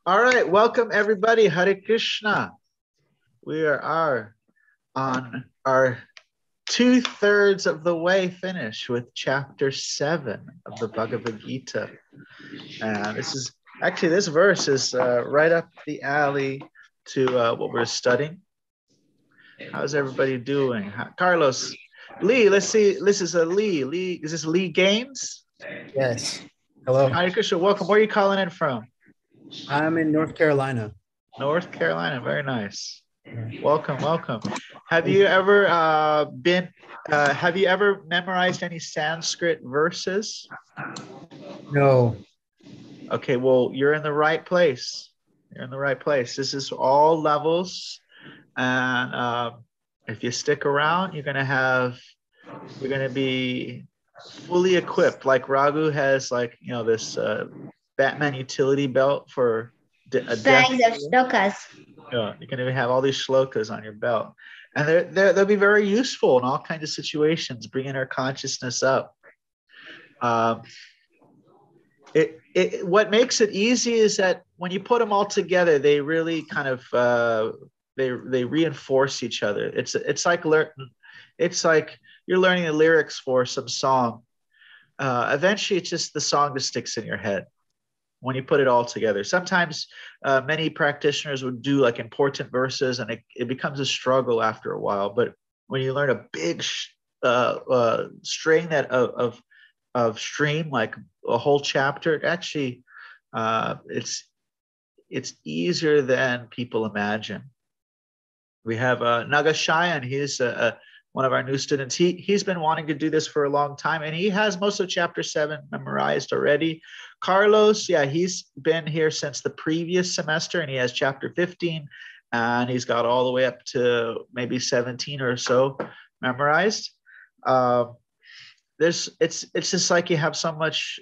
All right, welcome everybody. Hare Krishna. We are on our 2/3 of the way finish with chapter 7 of the Bhagavad Gītā. And this verse is right up the alley to what we're studying. How's everybody doing? Carlos, Lee, let's see. This is a Lee. Lee, is this Lee Gaines? Yes. Hello. Hare Krishna, welcome. Where are you calling in from? I'm in North Carolina. North Carolina, very nice. Welcome, welcome. Have you ever memorized any Sanskrit verses? No. Okay, well, you're in the right place. You're in the right place. This is all levels. And if you stick around, you're going to be fully equipped. Like Raghu has this Batman utility belt for a bags of Shlokas. Yeah, you're going to have all these shlokas on your belt. And they'll be very useful in all kinds of situations, bringing our consciousness up. What makes it easy is that when you put them all together, they really kind of they reinforce each other. It's like you're learning the lyrics for some song. Eventually, it's just the song that sticks in your head when you put it all together. Sometimes many practitioners would do like important verses, and it becomes a struggle after a while. But when you learn a big string of stream, like a whole chapter, it actually it's easier than people imagine. We have Nagashayan. He's one of our new students. He's been wanting to do this for a long time, and he has most of chapter 7 memorized already. Carlos, yeah, he's been here since the previous semester, and he has chapter 15, and he's got all the way up to maybe 17 or so memorized. It's just like you have so much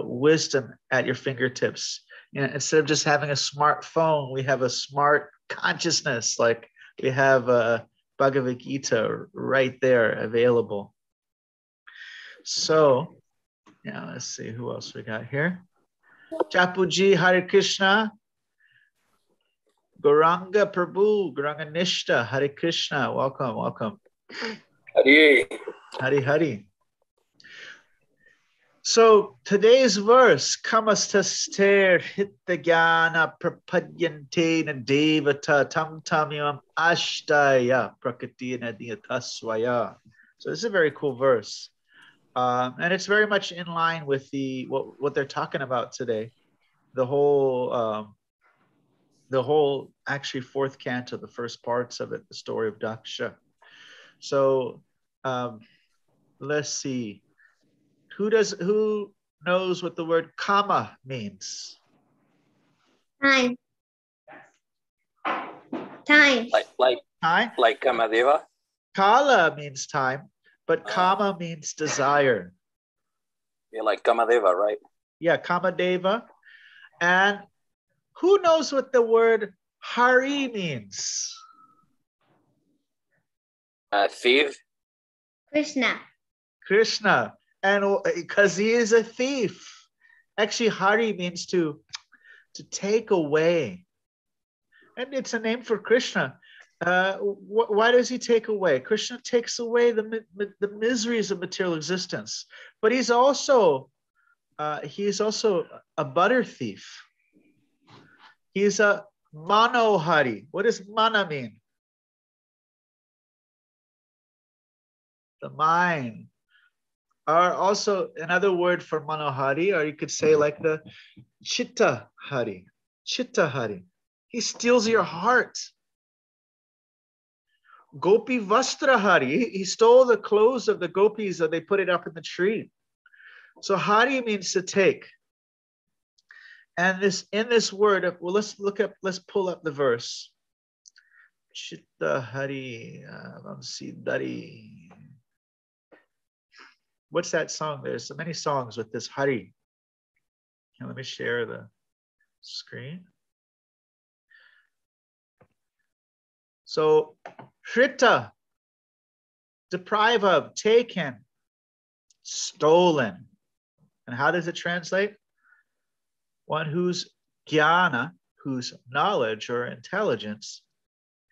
wisdom at your fingertips. You know, instead of just having a smartphone, we have a smart consciousness. Like we have Bhagavad Gītā right there available. So, yeah, let's see who else we got here. Chapuji, Hare Krishna. Gauranga Prabhu, Gauranga Nishta, Hare Krishna. Welcome, welcome. Hari. Hari, Hari. So today's verse, Kamastaster Hittagyana Prapadyante Devata Tam Tamyam Ashtaya Prakatina Diyataswaya. So this is a very cool verse. And it's very much in line with what they're talking about today. The whole actually fourth canto, the first parts of it, the story of Daksha. So let's see. Who knows what the word kama means? Time. Time. Like Time? Like Kamadeva? Kala means time, but kama means desire. Yeah, like Kamadeva, right? Yeah, Kamadeva. And who knows what the word Hari means? Thief? Krishna. Krishna. And because he is a thief. Actually, Hari means to take away. And it's a name for Krishna. Why does he take away? Krishna takes away the miseries of material existence. But he's also a butter thief. He's a manohari. What does mana mean? The mind. Or also another word for manohari, or you could say like the chitta hari. Chitta hari. He steals your heart. Gopi vastra hari. He stole the clothes of the gopis and they put it up in the tree. So hari means to take. And in this word, well, let's pull up the verse. Chitta hari. Dari. What's that song? There's so many songs with this Hari. Let me share the screen. So, Shrita, deprive of, taken, stolen. And how does it translate? One whose jnana, whose knowledge or intelligence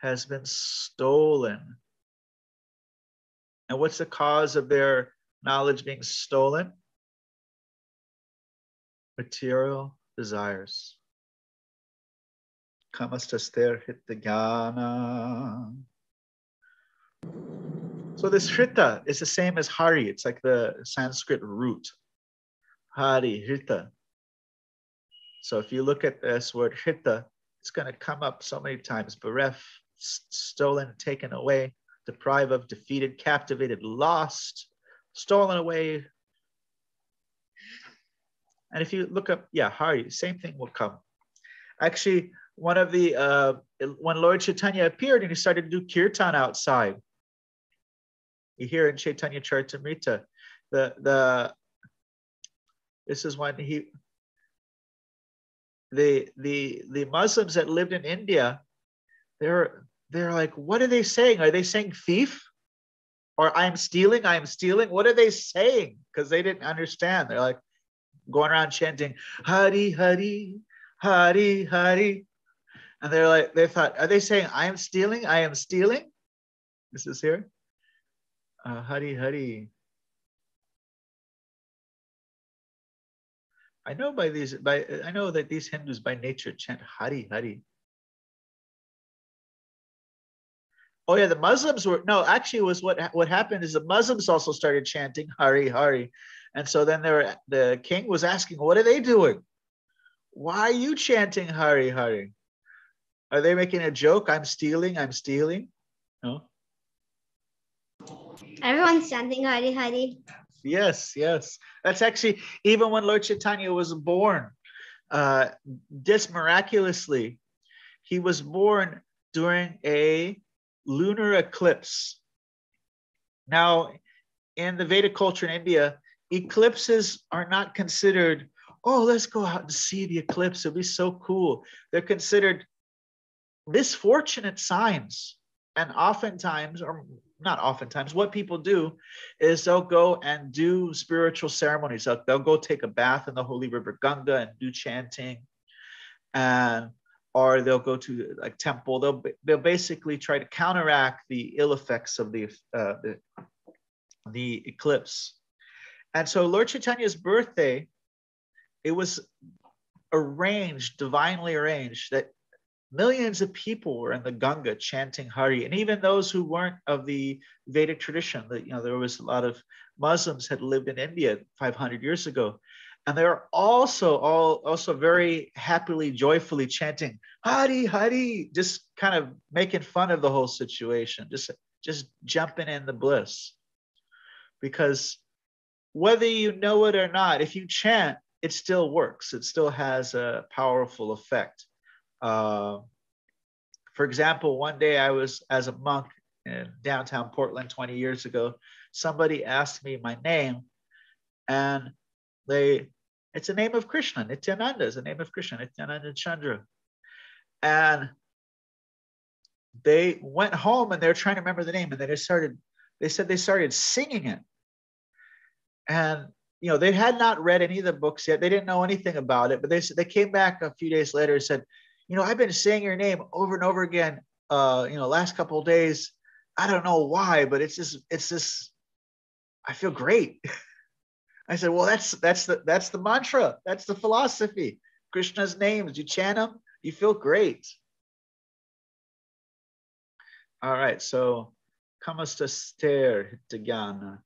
has been stolen. And what's the cause of their knowledge being stolen? Material desires. Kamastaster hittagana. So this Hrita is the same as Hari. It's like the Sanskrit root. Hari, Hrita. So if you look at this word Hrita, it's going to come up so many times. Bereft, stolen, taken away, deprived of, defeated, captivated, lost, stolen away. And if you look up, Hari, same thing will come. Actually, one of the, when Lord Chaitanya appeared and he started to do kirtan outside, you hear in Chaitanya Charitamrita, this is when the Muslims that lived in India, they're like, what are they saying? Are they saying thief? Or I'm stealing? What are they saying? Because they didn't understand. They're like going around chanting, Hari, Hari, Hari, Hari. And they're like, they thought, are they saying, I am stealing? This is here. Hari, Hari. I know that these Hindus by nature chant Hari, Hari. Oh yeah, the Muslims actually it was what happened is the Muslims also started chanting Hari, Hari. And so then the king was asking, what are they doing? Why are you chanting Hari, Hari? Are they making a joke? I'm stealing. No? Everyone's chanting Hari Hari. Yes. That's actually, even when Lord Chaitanya was born, just miraculously, he was born during a lunar eclipse. Now, in the Vedic culture in India, eclipses are not considered, oh, let's go out and see the eclipse. It'll be so cool. They're considered misfortunate signs. And oftentimes, or not oftentimes, what people do is they'll go and do spiritual ceremonies. They'll go take a bath in the holy river Ganga and do chanting, or they'll go to a temple. They'll basically try to counteract the ill effects of the eclipse. And so Lord Chaitanya's birthday, it was divinely arranged, that millions of people were in the Ganga chanting Hari, and even those who weren't of the Vedic tradition. There was a lot of Muslims had lived in India 500 years ago, and they were also very happily, joyfully chanting Hari, Hari, just kind of making fun of the whole situation, just jumping in the bliss. Because whether you know it or not, if you chant, it still works. It still has a powerful effect. For example, one day I was, as a monk in downtown Portland 20 years ago, somebody asked me my name, and it's a name of Krishna. Nityananda is the name of Krishna, Nityananda Chandra. And they went home and they're trying to remember the name, and they said they started singing it. And they had not read any of the books yet. They didn't know anything about it, but they came back a few days later and said, I've been saying your name over and over again, last couple of days. I don't know why, but it's just, I feel great. I said, well, that's the mantra. That's the philosophy. Krishna's names, you chant them, you feel great. All right, so kamasta stare hittagana.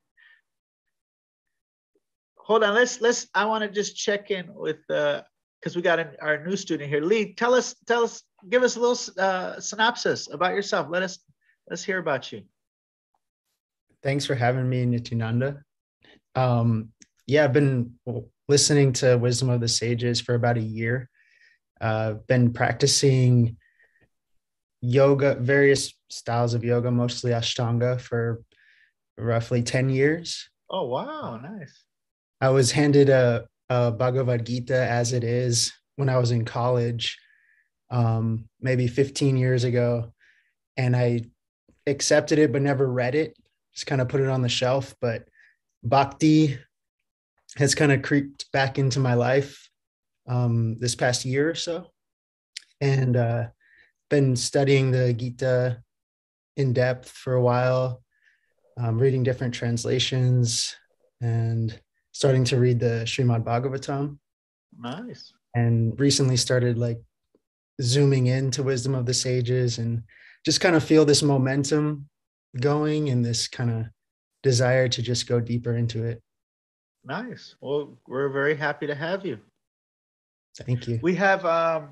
Hold on, I want to just check in with because we got our new student here. Lee, tell us, give us a little synopsis about yourself. Let's hear about you. Thanks for having me, Nityananda. I've been listening to Wisdom of the Sages for about a year. Been practicing yoga, various styles of yoga, mostly Ashtanga, for roughly 10 years. Oh, wow, nice. I was handed a Bhagavad Gītā as it is when I was in college, maybe 15 years ago. And I accepted it, but never read it. Just kind of put it on the shelf. But Bhakti has kind of creeped back into my life this past year or so. and been studying the Gītā in depth for a while, reading different translations and starting to read the Srimad Bhagavatam. Nice. And recently started like zooming into wisdom of the sages and just kind of feel this momentum going and this kind of desire to just go deeper into it. Nice. Well, we're very happy to have you. Thank you. We have,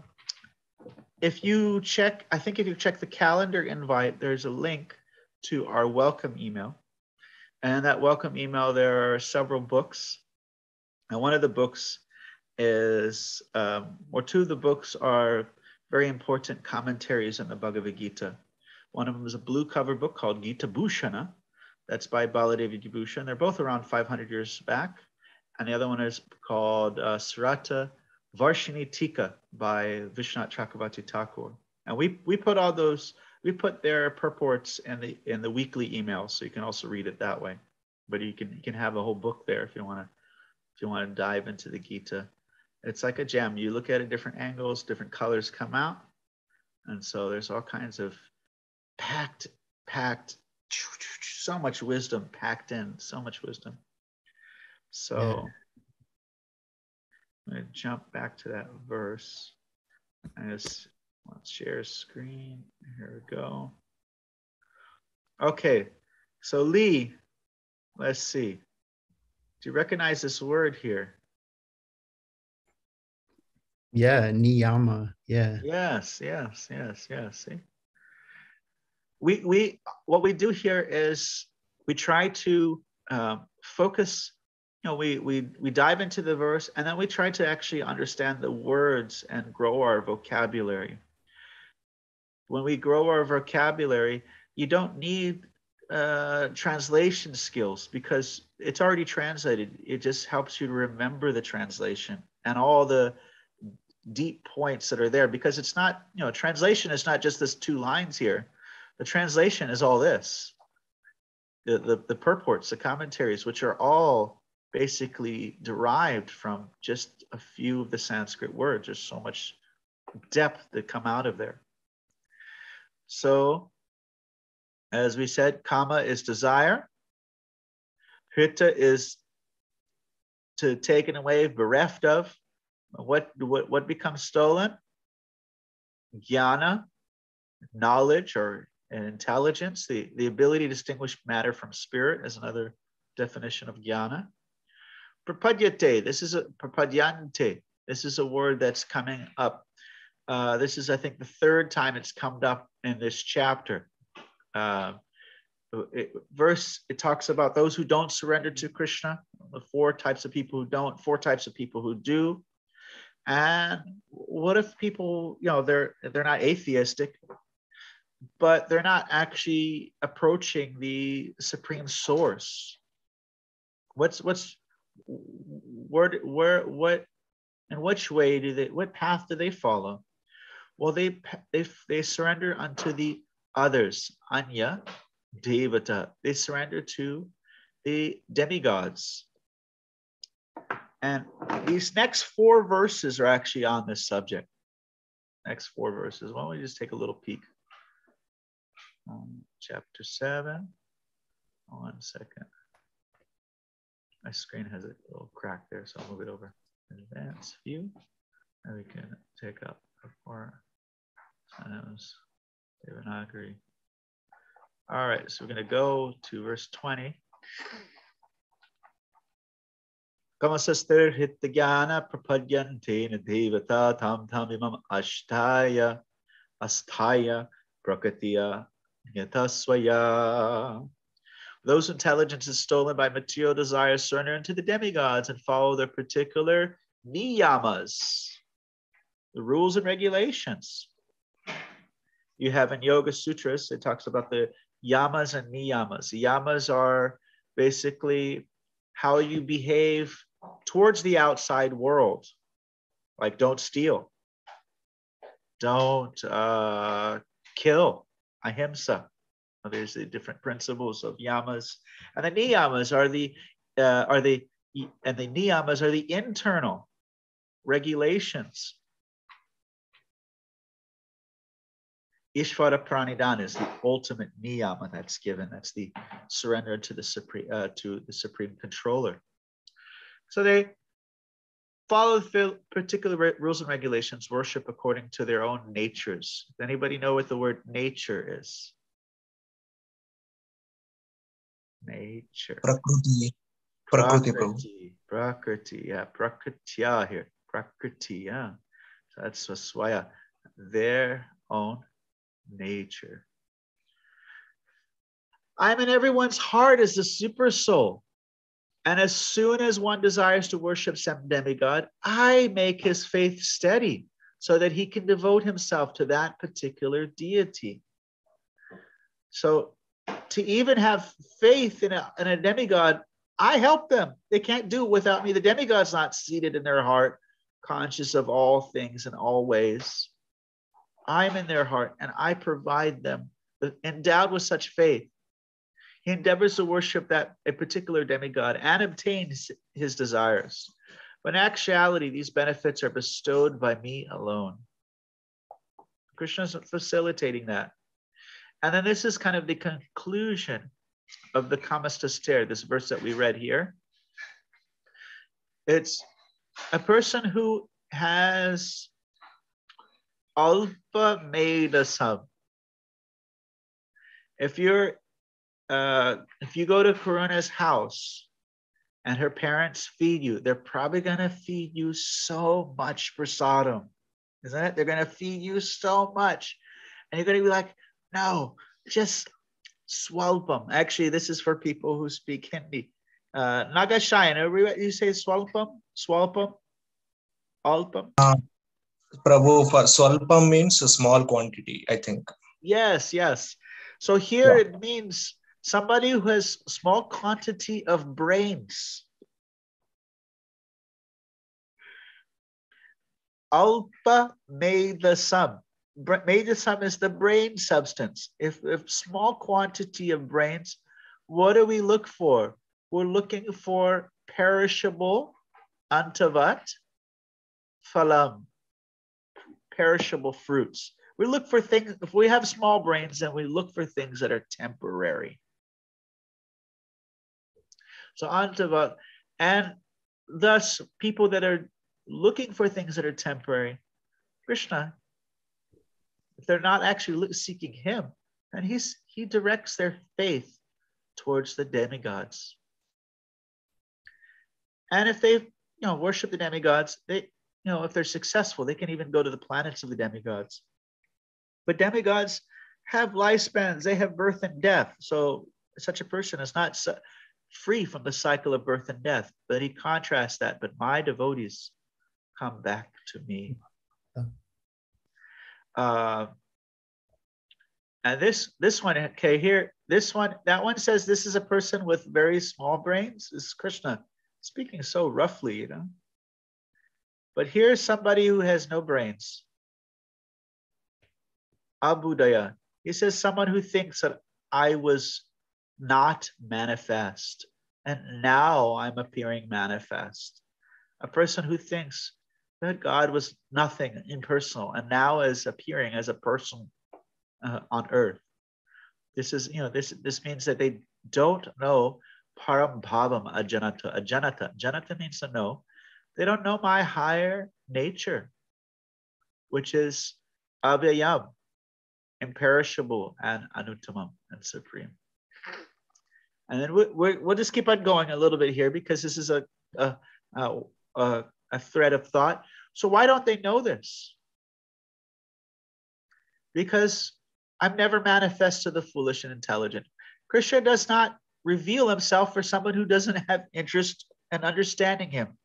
if you check the calendar invite, there's a link to our welcome email. And that welcome email, there are several books. And one of the books is, or two of the books are very important commentaries on the Bhagavad Gītā. One of them is a blue cover book called Gītā Bhūshana. That's by Baladevi Vibhushan. They're both around 500 years back. And the other one is called Sarata Varshini Tika by Vishwanath Chakravarti Thakur. And we put all those, we put their purports in the weekly email, so you can also read it that way. But you can have a whole book there if you want to dive into the Gītā. It's like a gem. You look at it different angles, different colors come out. And so there's all kinds of packed, so much wisdom packed in, so much wisdom. So Yeah. I'm going to jump back to that verse. Let's share screen. Here we go. Okay, so Lee, let's see. Do you recognize this word here? Yeah, niyama. Yeah. Yes. See? We what we do here is we try to focus. You know, we dive into the verse and then we try to actually understand the words and grow our vocabulary. When we grow our vocabulary, you don't need translation skills because it's already translated. It just helps you to remember the translation and all the deep points that are there, because it's not, you know, translation is not just this 2 lines here. The translation is all this, the purports, the commentaries, which are all basically derived from just a few of the Sanskrit words. There's so much depth that come out of there. So, as we said, kama is desire. Hrita is to taken away, bereft of. What becomes stolen? Jnana, knowledge or intelligence, the ability to distinguish matter from spirit is another definition of jnana. Prapadyate, this is a prapadyante. This is a word that's coming up. This is, I think, the 3rd time it's come up in this chapter. It talks about those who don't surrender to Krishna, the 4 types of people who don't, 4 types of people who do. And what if people, you know, they're not atheistic, but they're not actually approaching the supreme source? What in which way what path do they follow? Well, they surrender unto the others, Anya, Devata. They surrender to the demigods. And these next 4 verses are actually on this subject. Next 4 verses. Why don't we just take a little peek? Chapter 7. 1 second. My screen has a little crack there, so I'll move it over. Advanced view. And we can take up for Devanagari. All right, so we're going to go to verse 20. Kamasastir hityajnana prapadyante devata tam tam imam asthaya prakritya yatasvaya. Those intelligence is stolen by material desires surrender into the demigods and follow their particular niyamas, the rules and regulations. You have in Yoga Sutras, it talks about the yamas and niyamas. The yamas are basically how you behave towards the outside world. Like don't steal, don't kill, ahimsa. There's the different principles of yamas, and the niyamas are the niyamas are the internal regulations. Ishvara Pranidhana is the ultimate niyama that's given. That's the surrender to the supreme controller. So they follow particular rules and regulations, worship according to their own natures. Does anybody know what the word nature is? Nature. Prakriti. Prakriti, Prabhu. Prakriti, yeah, prakritya here. Prakriti, yeah. So that's swaya, their own nature. I'm in everyone's heart as the super soul. And as soon as one desires to worship some demigod, I make his faith steady so that he can devote himself to that particular deity. So to even have faith in a demigod, I help them. They can't do it without me. The demigod's not seated in their heart, conscious of all things and all ways. I'm in their heart and I provide them, endowed with such faith. He endeavors to worship a particular demigod and obtains his desires. But in actuality, these benefits are bestowed by me alone. Krishna is facilitating that. And then this is kind of the conclusion of the Kamastaster, this verse that we read here. It's a person who has alpa medasam. If you go to Karuna's house and her parents feed you, they're probably going to feed you so much prasadam, isn't it? They're going to feed you so much. And you're going to be like, no, just swalpam. Actually, this is for people who speak Hindi. Nagashayan, you say swalpam? Swalpam? Alpam? Prabhu, for swalpam means a small quantity, I think. Yes, yes. So here it means somebody who has small quantity of brains. Alpa medasam. Medasam is the brain substance. If small quantity of brains, what do we look for? We're looking for perishable antavat phalam, perishable fruits. We look for things, if we have small brains, then we look for things that are temporary. So antavat, and thus people that are looking for things that are temporary, Krishna, if they're not actually seeking him, then he directs their faith towards the demigods. And if they worship the demigods, they if they're successful, they can even go to the planets of the demigods. But demigods have lifespans, they have birth and death. So such a person is not free from the cycle of birth and death. But he contrasts that, but my devotees come back to me. And this one, okay, here, that one says this is a person with very small brains. This is Krishna speaking so roughly, But here's somebody who has no brains. Abudaya. He says someone who thinks that I was not manifest and now I'm appearing manifest. A person who thinks that God was nothing impersonal and now is appearing as a person on earth. This is, this means that they don't know param bhavam ajanata. Janata means to know. They don't know my higher nature, which is avyayam, imperishable, and anuttamam, and supreme. And then we'll just keep on going a little bit here because this is a thread of thought. So why don't they know this? Because I'm never manifest to the foolish and intelligent. Krishna does not reveal himself for someone who doesn't have interest in understanding him.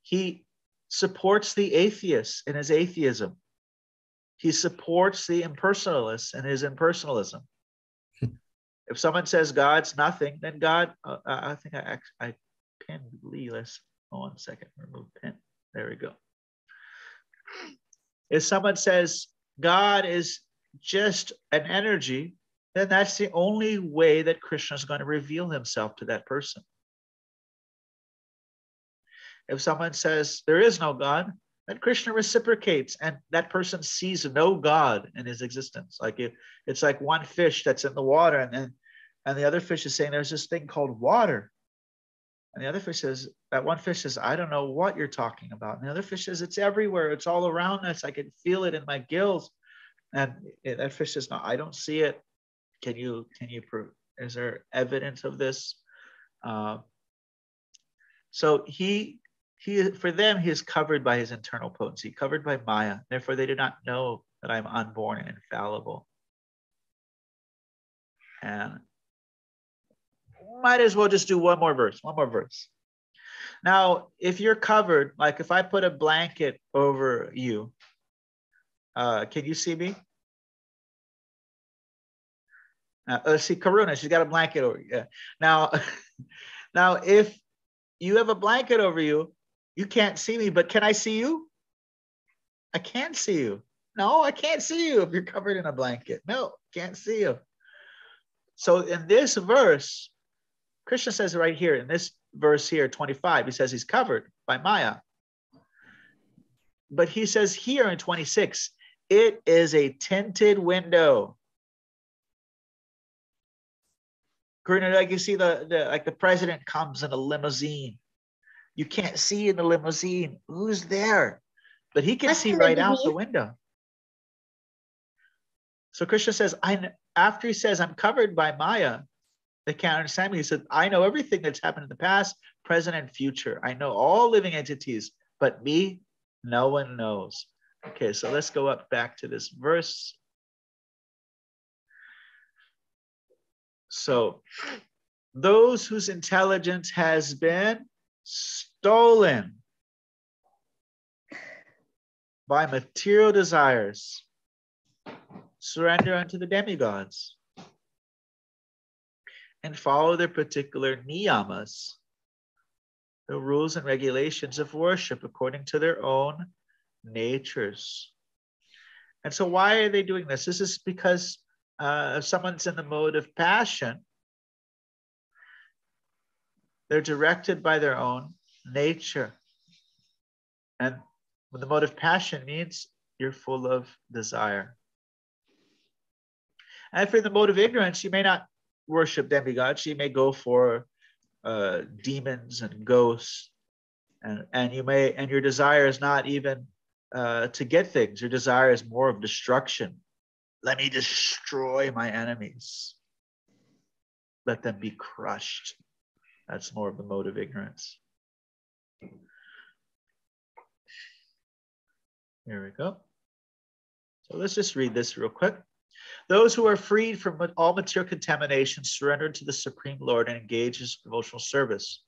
He supports the atheist in his atheism. He supports the impersonalist in his impersonalism. If someone says God's nothing, then God, I think I pinned Lee. Let's, hold on a second, remove pin. There we go. If someone says God is just an energy, then that's the only way that Krishna is going to reveal himself to that person. If someone says there is no God, then Krishna reciprocates, and that person sees no God in his existence. Like it's like one fish that's in the water, and the other fish is saying there's this thing called water. And the other fish says, that one fish says, I don't know what you're talking about. And the other fish says, it's everywhere. It's all around us. I can feel it in my gills. And that fish says, no, I don't see it. Can you prove? Is there evidence of this? So he for them, he is covered by his internal potency, covered by Maya. Therefore, they do not know that I'm unborn and infallible. And might as well just do one more verse. Now, if you're covered, like if I put a blanket over you, can you see me? Let's see, Karuna, she's got a blanket over you. Yeah. Now, if you have a blanket over you, you can't see me, but can I see you? I can't see you. No, I can't see you if you're covered in a blanket. No, can't see you. So in this verse, Krishna says right here, in this verse here, 25, he says he's covered by Maya. But he says here in 26, it is a tinted window. Karuna, like you see the president comes in a limousine. You can't see in the limousine who's there, but he can see right out the window. So Krishna says, after he says, I'm covered by Maya, they can't understand me. He said, I know everything that's happened in the past, present, and future. I know all living entities, but me, no one knows. Okay, so let's go up back to this verse. So those whose intelligence has been stolen by material desires surrender unto the demigods and follow their particular niyamas, the rules and regulations of worship according to their own natures. And so why are they doing this? This is because if someone's in the mode of passion, they're directed by their own nature. And the mode of passion means you're full of desire. And if you're in the mode of ignorance, you may not worship demigods. You may go for demons and ghosts. And your desire is not even to get things. Your desire is more of destruction. Let me destroy my enemies. Let them be crushed. That's more of the mode of ignorance. Here we go. So let's just read this real quick. Those who are freed from all material contamination surrender to the Supreme Lord and engage in devotional service.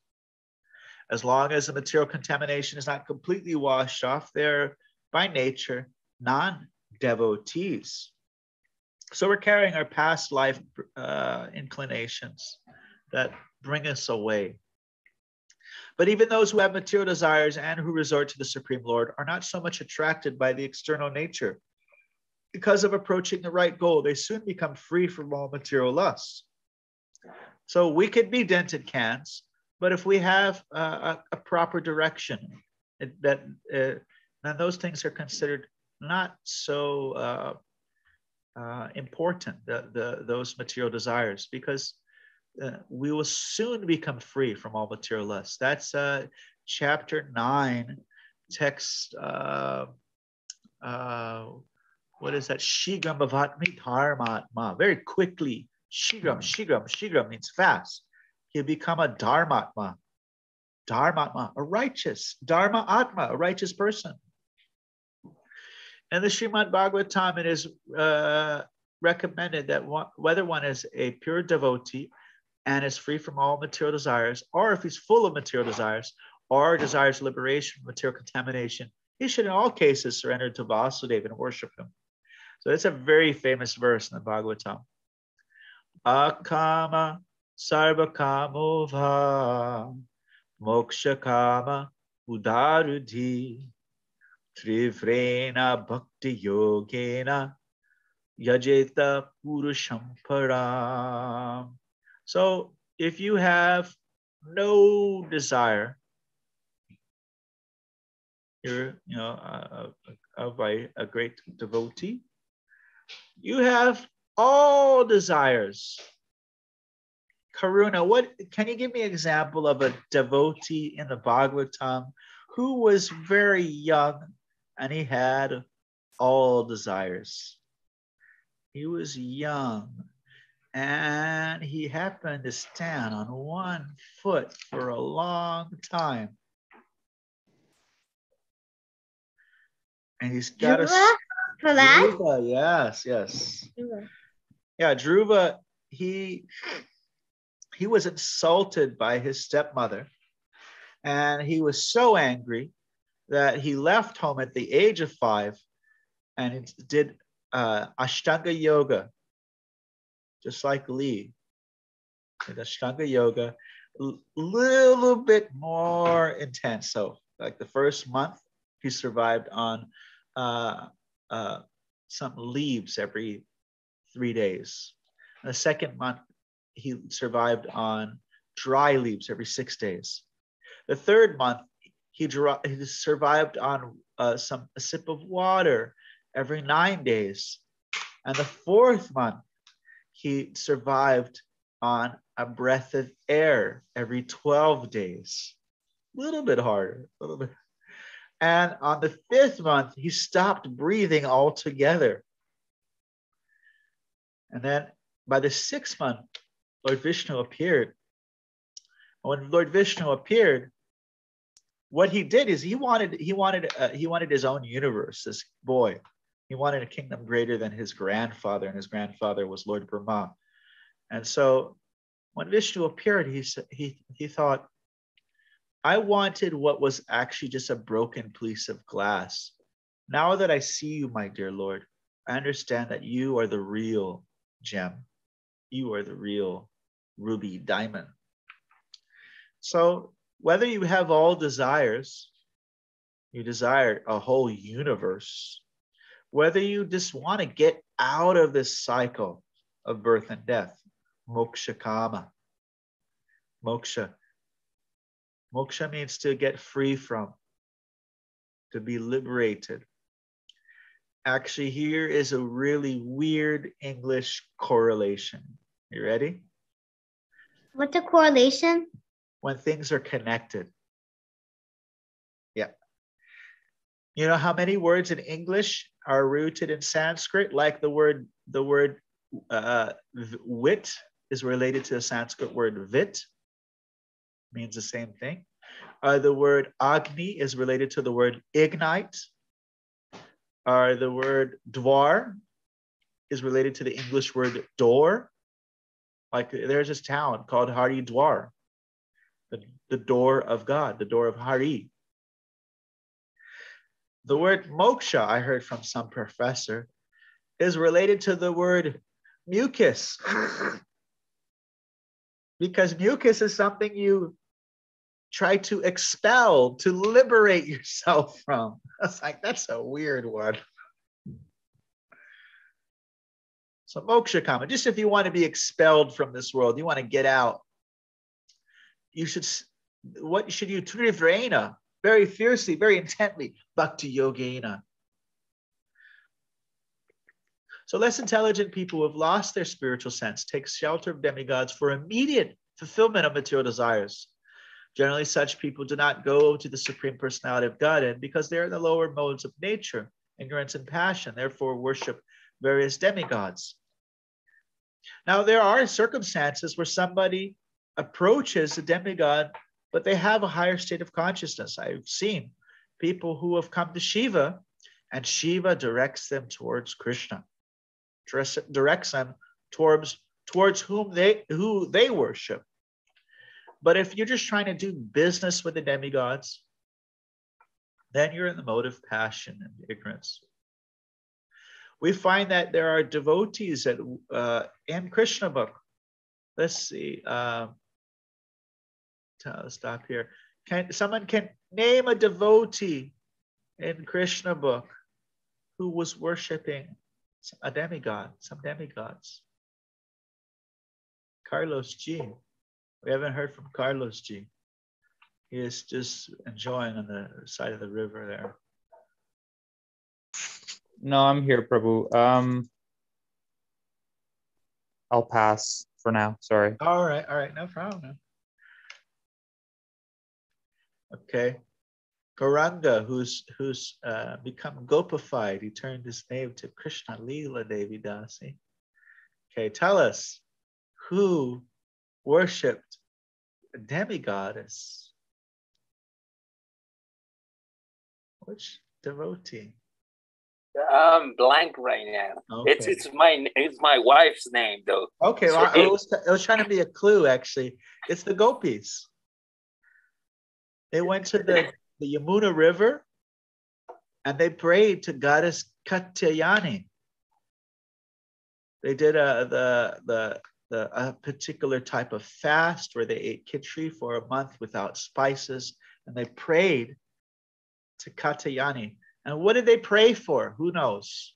As long as the material contamination is not completely washed off, they're by nature non-devotees. So we're carrying our past life inclinations that bring us away. But even those who have material desires and who resort to the Supreme Lord are not so much attracted by the external nature. Because of approaching the right goal, they soon become free from all material lusts. So we could be dented cans, but if we have a proper direction, then those things are considered not so important, those material desires, because we will soon become free from all material lusts. That's chapter 9, text, what is that? Shigram bhavatmi dharmatma. Very quickly, shigram means fast. He'll become a dharmatma. Dharmatma, a righteous. Dharma atma, a righteous person. And the Srimad Bhagavatam, it is recommended that whether one is a pure devotee and is free from all material desires, or if he's full of material desires, or desires liberation from material contamination, he should in all cases surrender to Vasudeva and worship him. So it's a very famous verse in the Bhagavatam. Akama sarvakamovha moksha kama udarudhi trivrena bhakti yogena yajeta purusham param. So if you have no desire, you're a great devotee. You have all desires. Karuna, can you give me an example of a devotee in the Bhagavatam who was very young and he had all desires? He was young and he happened to stand on one foot for a long time. And he's got Dhruva, for that? Dhruva, yes. Dhruva. Yeah, Dhruva, he was insulted by his stepmother, and he was so angry that he left home at the age of 5 and he did Ashtanga yoga, just like Lee. Did Ashtanga yoga, a little bit more intense. So, like the first month, he survived on some leaves every 3 days. The second month, he survived on dry leaves every 6 days. The third month, he survived on a sip of water every 9 days. And the fourth month, he survived on a breath of air every 12 days. A little bit harder, a little bit. And on the 5th month, he stopped breathing altogether. And then by the 6th month, Lord Vishnu appeared. When Lord Vishnu appeared, what he did is he wanted his own universe. This boy, he wanted a kingdom greater than his grandfather, and his grandfather was Lord Brahma. And so, when Vishnu appeared, he thought, I wanted what was actually just a broken piece of glass. Now that I see you, my dear Lord, I understand that you are the real gem. You are the real ruby diamond. So whether you have all desires, you desire a whole universe, whether you just want to get out of this cycle of birth and death, moksha kama. Moksha means to get free from, to be liberated. Actually, here is a really weird English correlation. You ready? What's a correlation? When things are connected. Yeah. You know how many words in English are rooted in Sanskrit? Like the word wit is related to the Sanskrit word vit, means the same thing. The word agni is related to the word ignite. The word dwar is related to the English word door. Like there's this town called Haridwar, the door of God, the door of Hari. The word moksha, I heard from some professor, is related to the word mucus. Because mucus is something you try to expel, to liberate yourself from. That's a weird one. So moksha kama, just if you want to be expelled from this world, you want to get out, what should you trivrena, very fiercely, very intently, bhakti yogena. So less intelligent people who have lost their spiritual sense take shelter of demigods for immediate fulfillment of material desires. Generally, such people do not go to the Supreme Personality of Godhead because they are in the lower modes of nature, ignorance and passion, therefore worship various demigods. Now, there are circumstances where somebody approaches a demigod, but they have a higher state of consciousness. I've seen people who have come to Shiva, and Shiva directs them towards Krishna, directs them towards who they worship. But if you're just trying to do business with the demigods, then you're in the mode of passion and ignorance. We find that there are devotees that in Krishna book. Let's see. Let's stop here. Someone can name a devotee in Krishna book who was worshiping a demigod, some demigods? Carlos G. We haven't heard from Carlos G. He is just enjoying on the side of the river there. No, I'm here, Prabhu. I'll pass for now. Sorry. All right, no problem. Okay. Gauranga, who's become gopified, he turned his name to Krishna Leela Devi Dasi. Okay, tell us who worshipped a demigoddess. Which devotee? I'm blank right now. Okay. It's my wife's name though. Okay, well, I was trying to be a clue actually. It's the gopis. They went to the Yamuna River and they prayed to goddess Katyayani. They did a particular type of fast where they ate khichdi for a month without spices, and they prayed to Katyayani. And what did they pray for? Who knows?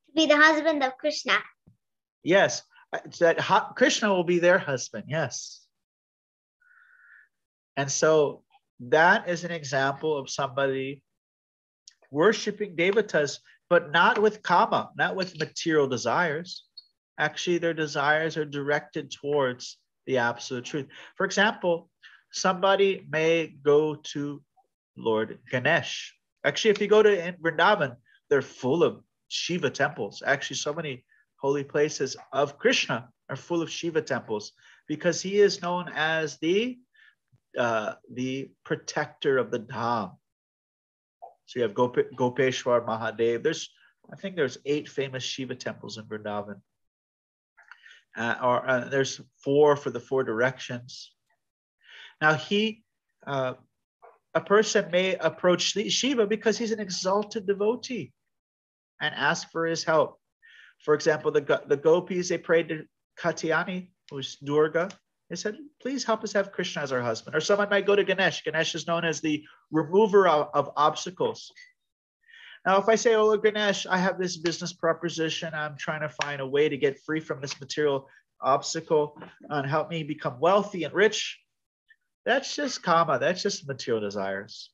To be the husband of Krishna. Yes, that Krishna will be their husband. Yes. And so that is an example of somebody worshiping devatas, but not with kama, not with material desires. Actually, their desires are directed towards the absolute truth. For example, somebody may go to Lord Ganesh. Actually, if you go to Vrindavan, they're full of Shiva temples. Actually, so many holy places of Krishna are full of Shiva temples because he is known as the protector of the Dham. So you have Gopeshwar Mahadev. I think there's 8 famous Shiva temples in Vrindavan. There's 4 for the 4 directions. Now a person may approach Shiva because he's an exalted devotee and ask for his help. For example, the gopis, they prayed to Katyayani, who's Durga. They said, please help us have Krishna as our husband. Or someone might go to Ganesh. Ganesh is known as the remover of obstacles. Now, if I say, oh, Ganesh, I have this business proposition. I'm trying to find a way to get free from this material obstacle and help me become wealthy and rich. That's just kama. That's just material desires.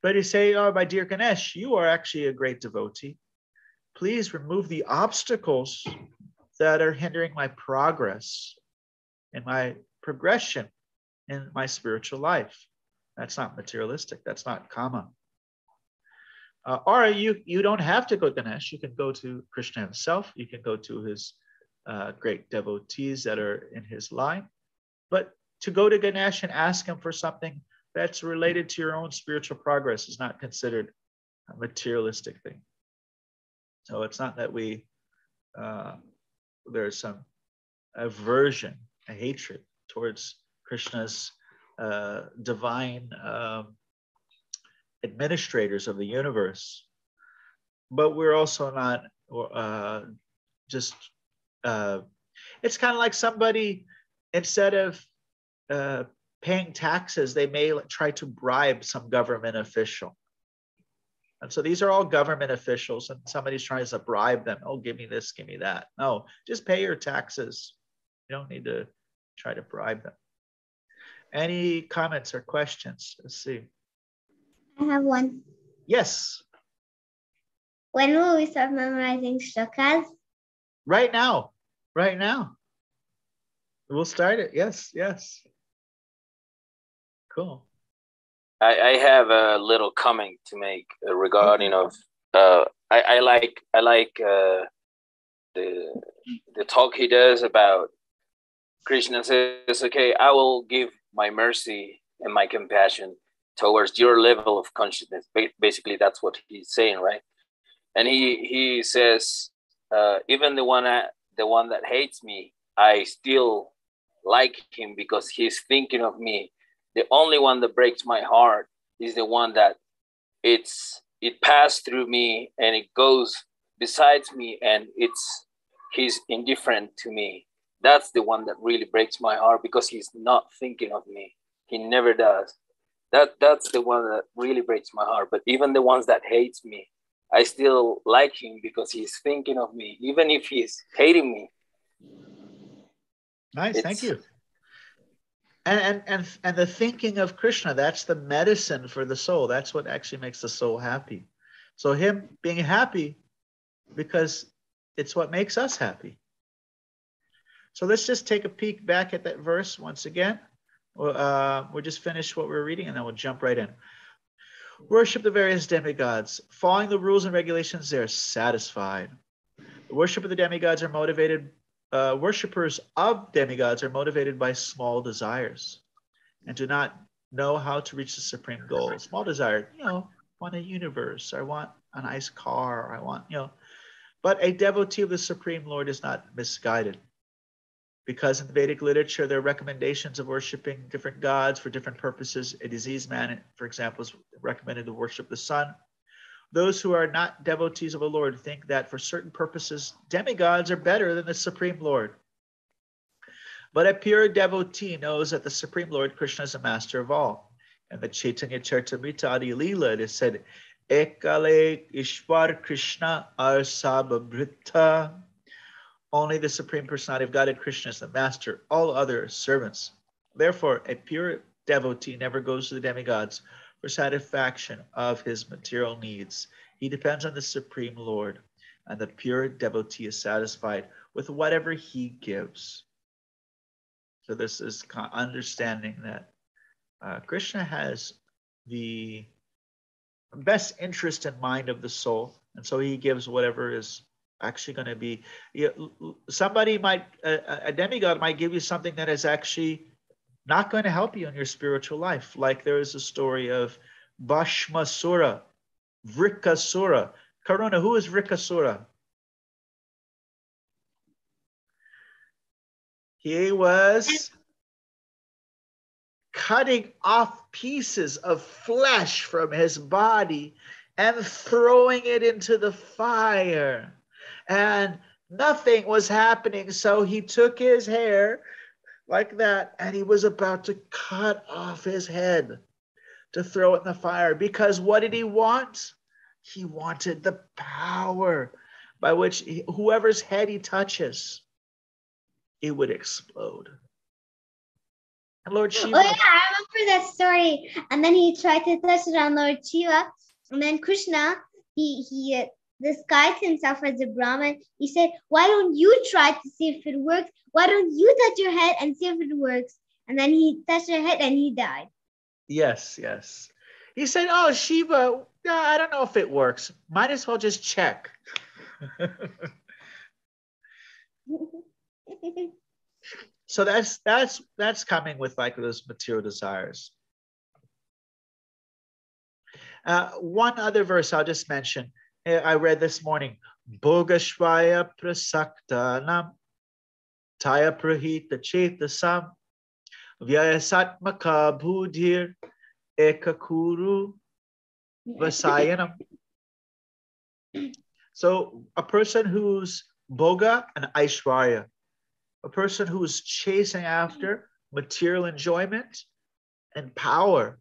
But you say, oh, my dear Ganesh, you are actually a great devotee. Please remove the obstacles that are hindering my progress and my progression in my spiritual life. That's not materialistic. That's not kama. Or you don't have to go to Ganesh. You can go to Krishna himself. You can go to his great devotees that are in his line. But to go to Ganesh and ask him for something that's related to your own spiritual progress is not considered a materialistic thing. So it's not that there's some aversion, a hatred towards Krishna's divine administrators of the universe. But we're also not it's kind of like somebody, instead of paying taxes, they may try to bribe some government official. And so these are all government officials, and somebody's trying to bribe them. Oh, give me this, give me that. No, just pay your taxes. You don't need to try to bribe them. Any comments or questions? Let's see. I have one. Yes. When will we start memorizing shlokas? Right now. Right now. We'll start it. Yes, yes. Cool. I have a little comment to make regarding of I like the talk he does about Krishna says, okay, I will give my mercy and my compassion towards your level of consciousness. Basically, that's what he's saying, right? And he says, even the one that hates me, I still like him because he's thinking of me. The only one that breaks my heart is the one that it passed through me and it goes besides me and he's indifferent to me. That's the one that really breaks my heart because he's not thinking of me. He never does. That's the one that really breaks my heart. But even the ones that hates me, I still like him because he's thinking of me, even if he's hating me. Nice, thank you. And the thinking of Krishna, that's the medicine for the soul. That's what actually makes the soul happy. So him being happy, because it's what makes us happy. So let's just take a peek back at that verse once again. We'll just finish what we're reading and then we'll jump right in. Worship the various demigods. Following the rules and regulations, they're satisfied. The worship of the demigods are motivated. Worshippers of demigods are motivated by small desires and do not know how to reach the supreme goal. Small desire, I want a universe. I want a nice car. I want, But a devotee of the Supreme Lord is not misguided. Because in the Vedic literature, there are recommendations of worshiping different gods for different purposes. A diseased man, for example, is recommended to worship the sun. Those who are not devotees of a Lord think that for certain purposes, demigods are better than the Supreme Lord. But a pure devotee knows that the Supreme Lord, Krishna, is the master of all. In the Chaitanya Charitamrita Adi Leela, it is said, Ekale Ishwar Krishna Arsabhabrita. Only the Supreme Personality of Godhead, Krishna, is the master, all other servants. Therefore, a pure devotee never goes to the demigods for satisfaction of his material needs. He depends on the Supreme Lord, and the pure devotee is satisfied with whatever he gives. So this is understanding that Krishna has the best interest in mind of the soul, and so he gives whatever is actually going to be. Somebody might, a demigod might give you something that is actually not going to help you in your spiritual life. Like there is a story of Bhashmasura, Vrikasura. Karuna, who is Vrikasura? He was cutting off pieces of flesh from his body and throwing it into the fire. And nothing was happening. So he took his hair like that, and he was about to cut off his head to throw it in the fire. Because what did he want? He wanted the power by which whoever's head he touches, it would explode. And Lord Shiva. Oh yeah, I remember that story. And then he tried to touch it on Lord Shiva, and then Krishna, he disguised himself as a Brahmin. He said, "Why don't you try to see if it works? Why don't you touch your head and see if it works?" And then he touched her head and he died. Yes. He said, "Oh, Shiva, I don't know if it works. Might as well just check." So that's coming with like those material desires. One other verse I'll just mention. I read this morning. Bhogashvaya prasaktanam taya prahita chetasam vyayasatmaka budhir ekakuru vasayanam. So a person who's bhoga and aishwarya, a person who's chasing after material enjoyment and power,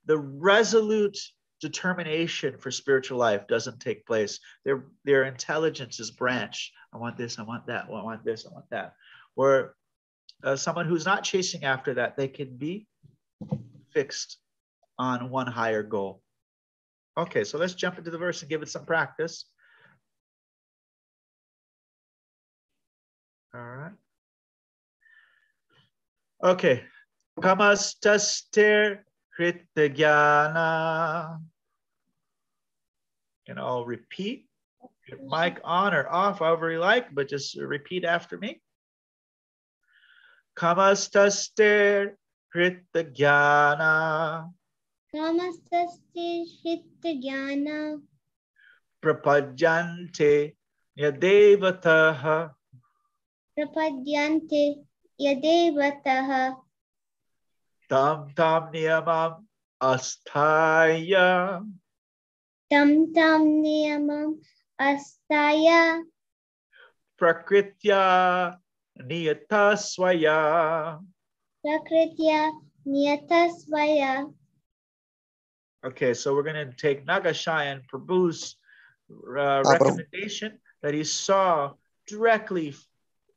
the resolute determination for spiritual life doesn't take place. Their intelligence is branched. I want this, I want that, I want this, I want that. Where someone who's not chasing after that, they can be fixed on one higher goal. Okay, so let's jump into the verse and give it some practice. All right. Okay. Kamastaster Krita-jnana. And I'll repeat. Mic on or off, however you like, but just repeat after me. Kamastaster Krita-jnana. Kamastaster Krita-jnana. Prapajyante yadevataha. Prapadyante yadevataha. Tam niyamam asthaya. Tam niyamam astaya. Prakritya niyatasvaya. Prakritya niyatasvaya. Okay, so we're going to take Nagashayan Prabhu's recommendation that he saw directly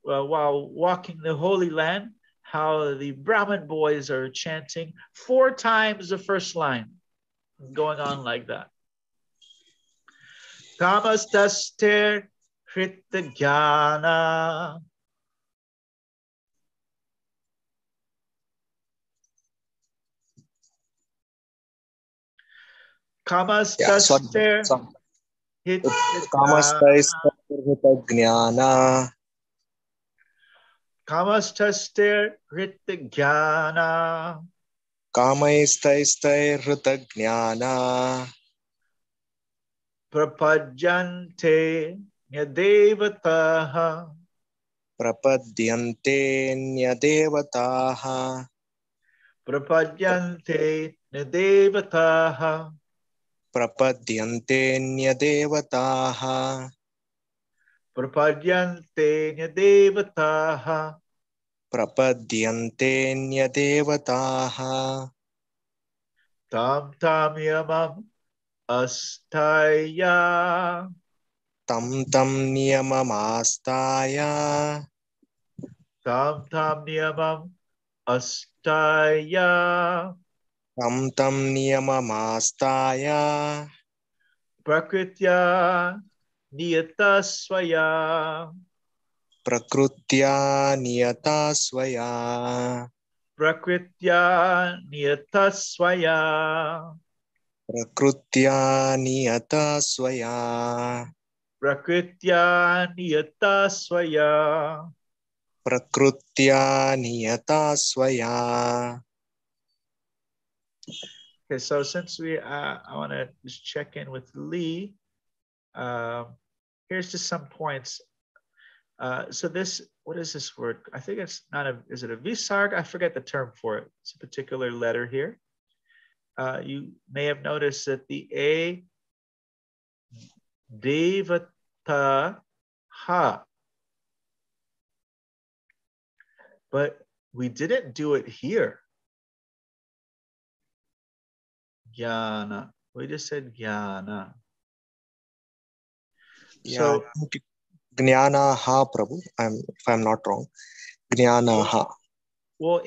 while walking the Holy Land, how the Brahmin boys are chanting 4 times the first line, going on like that. Kamastaster Krita Jnana. Kamastaster Hita Jnana. Kamastaster Hita Jnana. Kamaisthaisthairhruta jnana. Prapajante Nyadevataha. Prapadyante nyadevataha. Prapajante Nyadevataha. Prapadyante nyadevataha. Prapadyante Nyadevataha. Prapadyante nyadevataha. Tam tam yamam astaya. Tam tam niyamamastaya. Tam tam niyamam astaya. Tam tam niyamamastaya. Prakritya niyata swaya. Prakrutya niyata swaya. Prakritya niyata swaya. Prakrutya niyata swaya. Prakritya niyata swaya. Prakrutya niyata swaya. Okay, so since I want to just check in with Lee. Here's just some points. So this, what is this word? I think it's not a, is it a visarg? I forget the term for it. It's a particular letter here. You may have noticed that the A, devata, ha. But we didn't do it here. Jnana. We just said jnana. So Jnana ha, Prabhu. If I'm not wrong. Jnana ha. Well,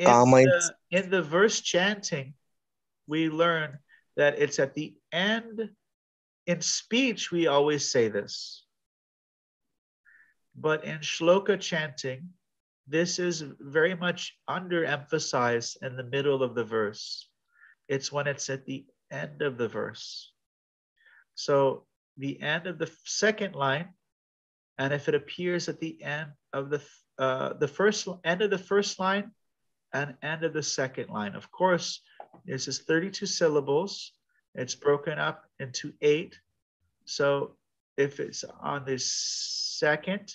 in the verse chanting, we learn that it's at the end. In speech, we always say this. But in shloka chanting, this is very much underemphasized in the middle of the verse. It's when it's at the end of the verse. So the end of the second line, and if it appears at the end of the first end of the first line and end of the second line. Of course, this is 32 syllables. It's broken up into 8. So if it's on the second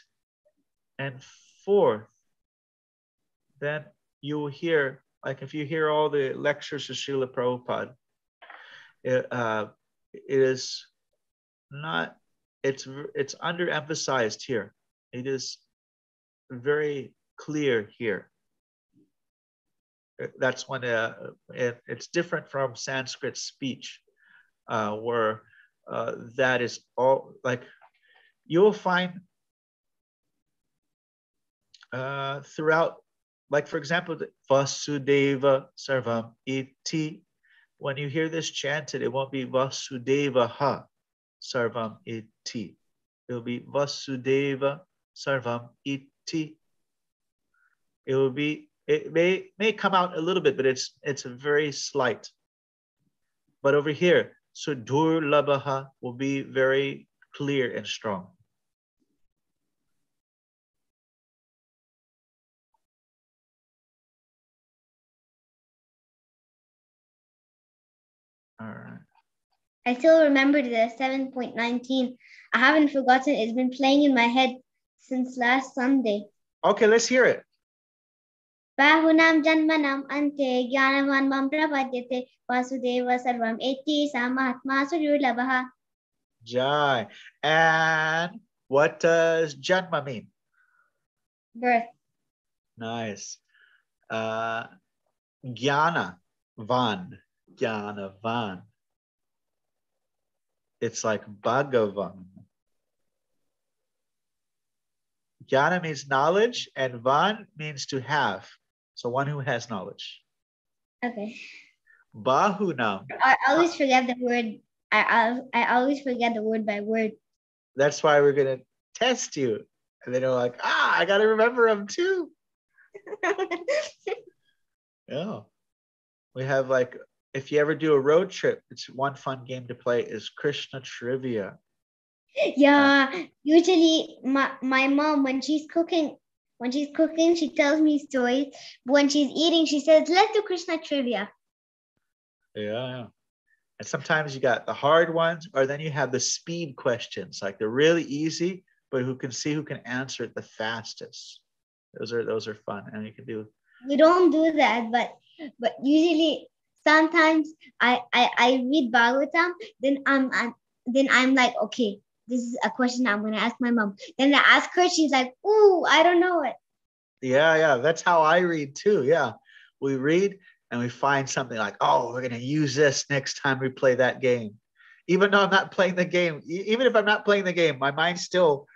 and fourth, then you will hear, like if you hear all the lectures of Srila Prabhupada, it is not, it's underemphasized here. It is very clear here. That's when it's different from Sanskrit speech, where that is all, like you'll find throughout, like for example, Vasudeva Sarvam Iti. When you hear this chanted, it won't be Vasudeva Ha Sarvam Iti. It will be Vasudeva Sarvam Iti. It will be, it may come out a little bit, but it's a very slight. But over here, Sudur Labaha will be very clear and strong. All right. I still remember the 7.19. I haven't forgotten. It's been playing in my head since last Sunday. Okay, let's hear it. Bahunam Janmanam Ante Gyanavan Mam Prapadyate Vasudeva Sarvam Eti Samahatma Suryulabaha. Jai. And what does Janma mean? Birth. Nice. Jnana Van. Jnana Van. It's like Bhagavan. Jnana means knowledge, and Van means to have. So one who has knowledge. Okay. Bahunam. I always forget the word. I always forget the word by word. That's why we're going to test you. And then you're like, I got to remember them too. Yeah. We have like, if you ever do a road trip, it's one fun game to play is Krishna trivia. Yeah. Usually my mom, when she's cooking, she tells me stories. But when she's eating, she says, let's do Krishna trivia. Yeah. And sometimes you got the hard ones, or then you have the speed questions, like they're really easy, but who can answer it the fastest. Those are fun. And you can do. We don't do that, but usually sometimes I read Bhagavatam, then I'm like, okay, this is a question I'm gonna ask my mom. Then I ask her, she's like, ooh, I don't know it. Yeah. That's how I read too. Yeah. We read and we find something like, oh, we're gonna use this next time we play that game. Even though I'm not playing the game, even if I'm not playing the game, my mind still,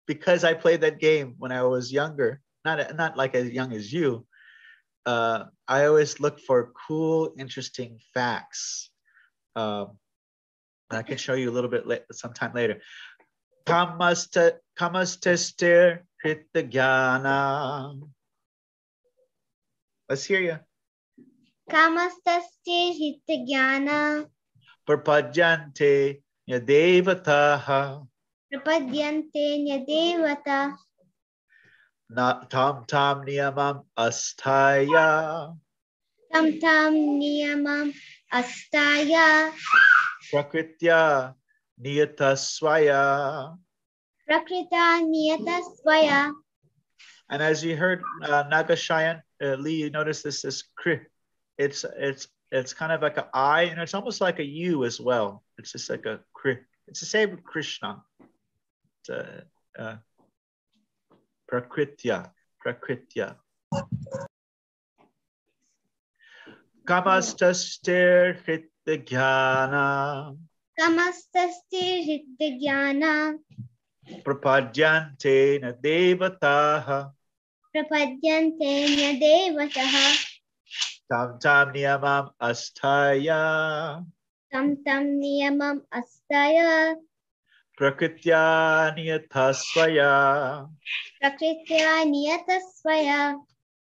because I played that game when I was younger, not like as young as you. I always look for cool, interesting facts. I can show you a little bit sometime later. Kamastastir Hrityajnana. Let's hear you. Kamastastir Hrityajnana. Prapadyante Nyadevataha. Prapadyante Nyadevata. Tam tam niyamam astaya. Tam tam niyamam astaya. Prakritya niyatasvaya. Prakrita niyatasvaya. And as you heard Nagashayan, Lee, you notice this is kri. It's kind of like an I, and it's almost like a U as well. It's just like a kri. It's the same with Krishna. Prakritya. Kamastastir Hrityajnana. Kamastastir Hrityajnana. Prapadyante Nadevataha. Prapadyante Nyadevataha. Tam tam niyamam astaya. Tam tam niyamam astaya. Prakritya niyatasvaya. Prakritya niyatasvaya.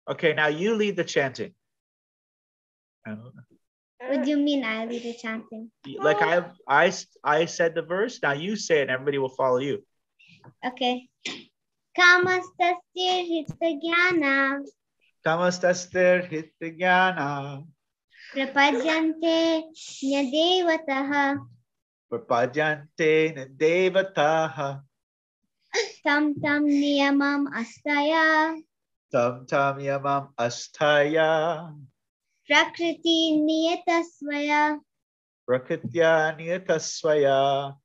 Okay, now you lead the chanting. What do you mean I lead the chanting? Like I said the verse, now you say it and everybody will follow you. Okay. Kamastastir Hrityajnana. Kamastastir Hrityajnana. Prapadyante Nyadevataha. Prapadyante Nadevataha. Tam tam niyamam astaya. Tam tam yamam astaya. Prakriti niyatasvaya. Prakritya niyatasvaya.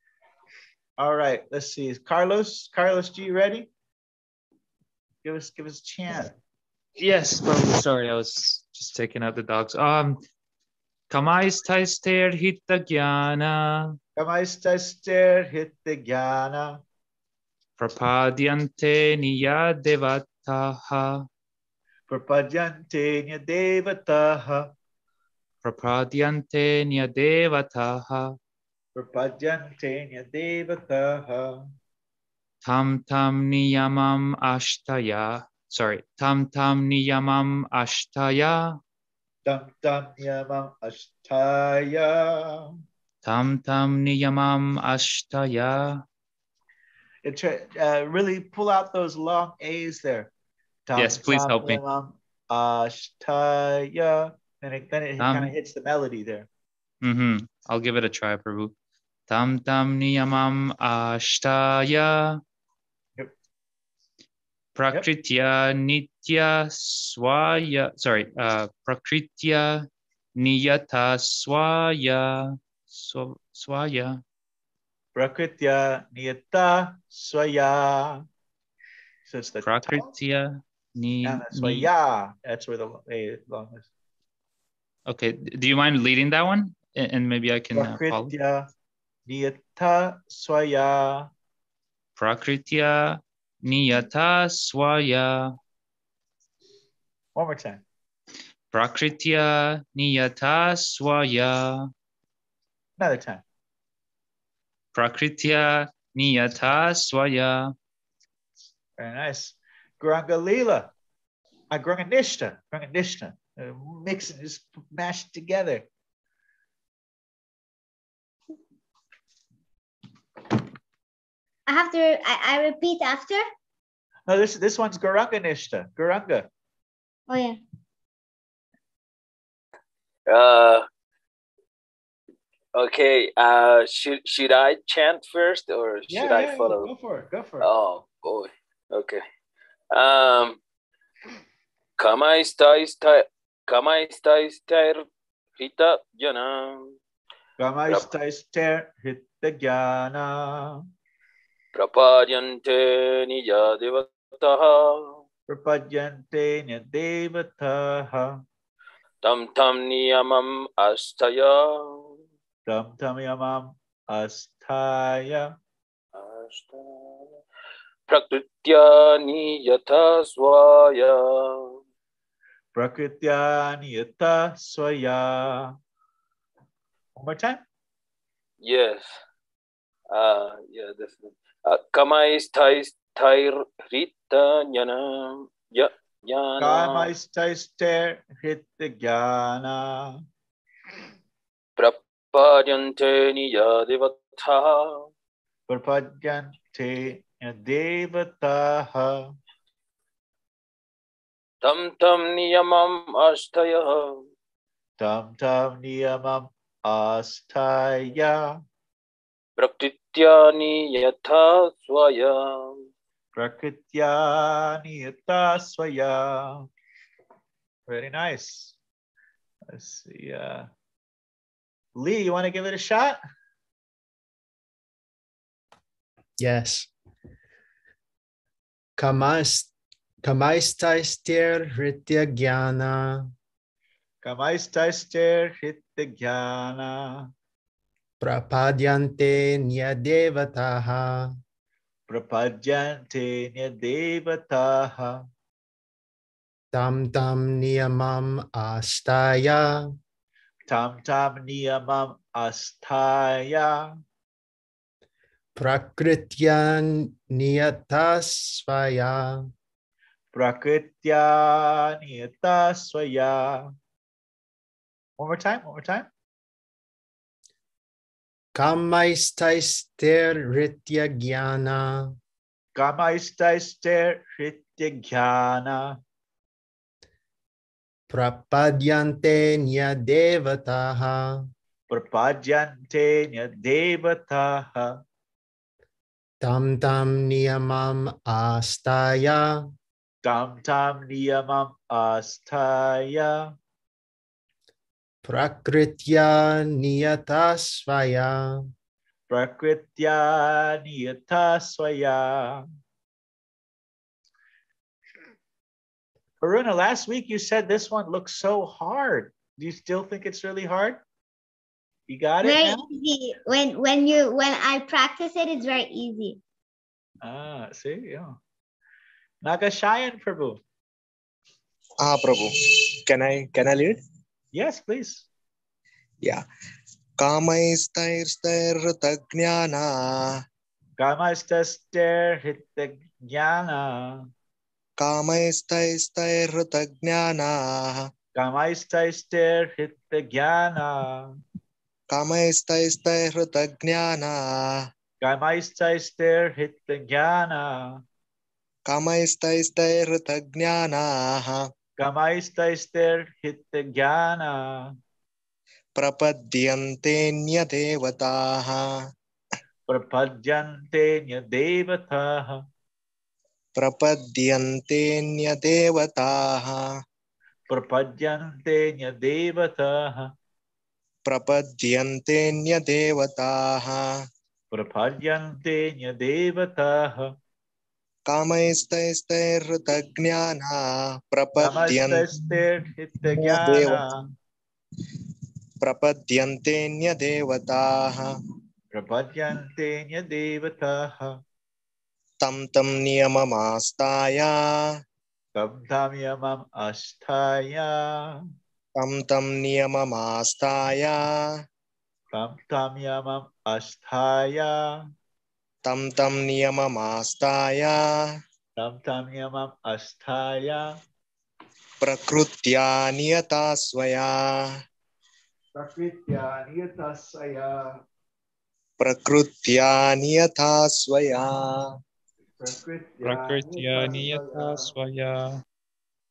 All right, let's see. Carlos, do you ready? Give us a chant. Yes, Prabhu. Sorry, I was just taking out the dogs. Kamaistastir Hrityajnana. Kamaistastir Hrityajnana. Prapadyante Niyadevataha. Prapadyante Nyadevataha. Prapadyante Nyadevataha. Prapadyante Nyadevataha. Tam tam niyamam ashtaya. Sorry, tam tam niyamam ashtaya. Tam tam niyamam ashtaya. Tam tam niyamam ashtaya. Really pull out those long A's there. Tam, Yes, please tam, help me. Niyamam ashtaya. And it kind of hits the melody there. I'll give it a try, Prabhu. Tam tam niyamam ashtaya. Yep. Prakritya nitya swaya. Sorry, prakritya niyata swaya. Swaya. Prakritya niyata swaya. So it's the Prakritya swaya. That's where the A long is. Okay, do you mind leading that one? And maybe I can follow. Prakritya niyata swaya. Prakritya niyata swaya. One more time. Prakritya niyata swaya. Another time. Prakritya niyata swaya. Very nice. Guranga Lila. Guranga Nishta. Guranga Nishta. Mix it, just mash it together. I repeat after? No, this one's Guranga Nishta. Guranga. Oh yeah. Okay. Should I chant first or should I follow? Go for it. Go for it. Oh boy. Okay. Kama istais hita jana. Kama istais hita jnana. Prapadyante nija devataha. Prapadyante nyadevataha. Tam tam niyamam astaya. Tam tam yamam asthaya. Prakritya niyata swaya. Prakritya niyata swaya. One more time. Yes. Yeah, this is Kamais tais tair rita jnana. Kama istais hita jnana. Prapadyante nija devataha. Prapadyante devataha. Tam tam niyamam astaya. Tam tam niyamam asthaya. Prakritya niyata swaya. Prakritya niyata swaya. Very nice. Let's see. Lee, you want to give it a shot? Yes. Kamaistais hritya jnana. Kamaistais hita jnana. Prapadyante nyadevataha. Prapadyante nyadevataha. Tam tam niyamam astaya. Tam tam niyamam asthaya. Prakritya niyata swaya. Prakritya niyata swaya. One more time. One more time. Kamaistais hritya jnana. Kamaistais hritya jnana. Prapadyante nyadevataha. Prapadyante nyadevataha. Tam tam niyamam astaya. Tam tam niyamam asthaya. Prakritya niyata swaya. Prakritya niyata swaya. Aruna, last week you said this one looks so hard. Do you still think it's really hard? You got it Very now? easy. When I practice it, it's very easy. See, yeah. Nagashayan Prabhu. Prabhu. Can I lead? Yes, please. Yeah. Kamaistais-tair-jnana. Kamaistais-tair-hita-jnana. Kamaistais-tair-jnana. Kamaistais-tair-hita-jnana. Kamaistais-tair-jnana. Kamaistais-tair-hita-jnana. Kamaistais-tair-jnana. Kamaistais-tair-hita-jnana. Prapadyante nyadevataha. Prapadyante nyadevataha. Prapadyante nyadevataha. Prapadyante nyadevataha. Prapadyante nyadevataha. Prapadyante nyadevataha. Kamaistais-tair-jnana. Prapadyante Kamaistais-tair-hita-jnana. Prapadyante nyadevataha. Prapadyante nyadevataha. Tam tam niyamamastaya. Tam tam yamam asthaya. Tam tam niyamamastaya. Tam tam yamam asthaya. Tam tam niyamamastaya. Tam tam yamam asthaya. Prakrutya niyata swaya. Prakritya niyatasaya. Prakrutya niyata swaya. Prakritya Prakritya niyata niyatasaya. swaya.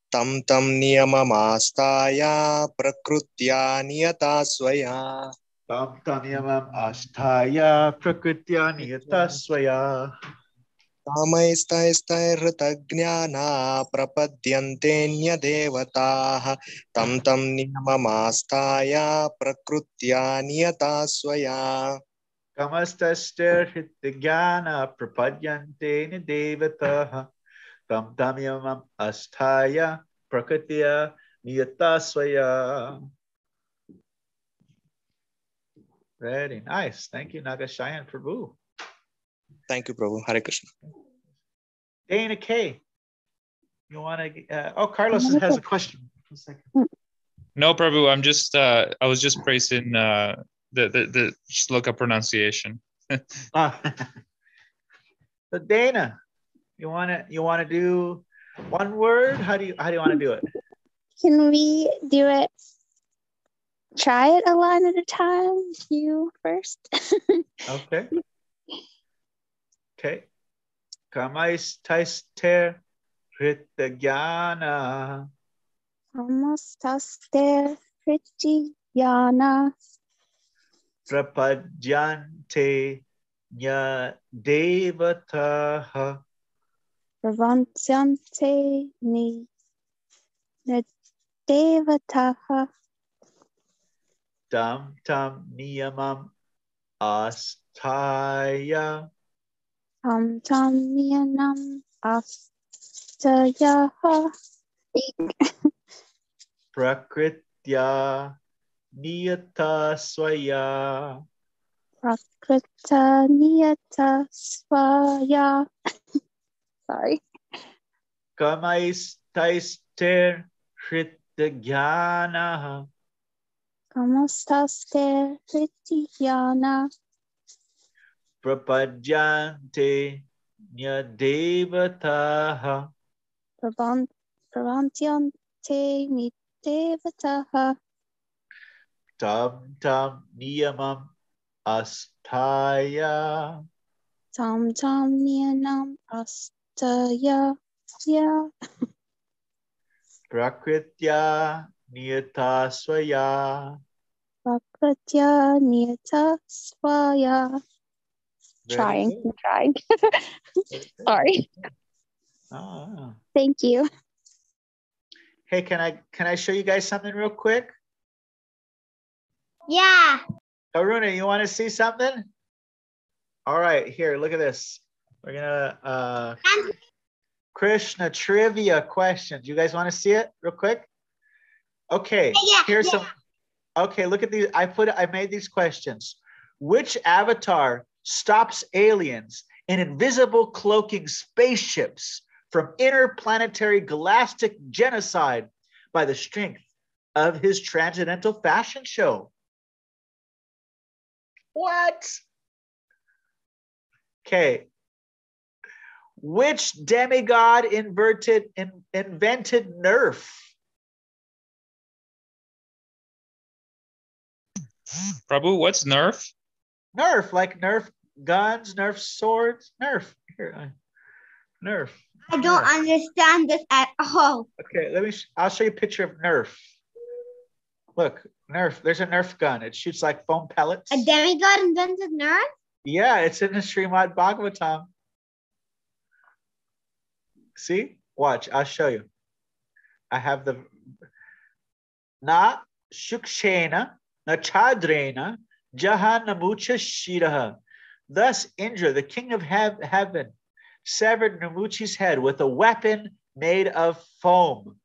Tam tam niyamamastaya. Prakrutya niyata swaya. Tam tam yamam asthaya. Prakritya niyatasaya. Tamaistaistairthagnana prapadyante devataha tam tam niyamamastaya prakrutya niyata swaya. Kamastastir hityajnana prapadyante nidevataha. Tam tam yamam asthaya. Prakritya niyatasaya. Very nice. Thank you, Nagashayan Prabhu. Thank you, Prabhu. Hare Krishna. Dana K, you want to? Oh, Carlos has a question. One second. No, Prabhu, I'm just I was just praising the shloka pronunciation. So Dana, you want to do one word? How do you want to do it? Can we do it? Try it a line at a time. You first. Okay. Okay. Kamais taister hrityajnana. Namaste Yana Prapadyante nya devataha. Pravantyante Ni Devataha Tam tam niyamam asthaya. Tam Tam Niyanam Astayaha Prakritya niyata swaya. Prakrita Niyata Swaya. Sorry. Kamais taister hrityajnana. Namaste Yana Prapadyante nya devataha. Pravantyante Ni Devataha Tam tam niyamam asthaya. Tam Tam Niyanam Astaya Prakritya niyata swaya. Prakritya Niyata Swaya. Very I'm good. trying. Sorry. Oh. Thank you. Hey, can I show you guys something real quick? Yeah. Karuna, you want to see something? All right, here, look at this. We're gonna Krishna trivia questions. You guys want to see it real quick? Okay, here's some. Okay, look at these. I made these questions. Which avatar stops aliens in invisible cloaking spaceships from interplanetary galactic genocide by the strength of his transcendental fashion show? What? Okay. Which demigod invented Nerf? Prabhu, what's Nerf? Nerf, like Nerf guns, Nerf swords, Nerf. Here, Nerf. I don't understand this at all. Okay, I'll show you a picture of Nerf. Look, Nerf, there's a Nerf gun. It shoots like foam pellets. A demigod invented Nerf? Yeah, it's in the Srimad Bhagavatam. See? Watch, I'll show you. I have the Na Shukshena Na Chadrena Jahanamucha Shiraha. Thus Indra, the king of heaven, severed Namuchi's head with a weapon made of foam.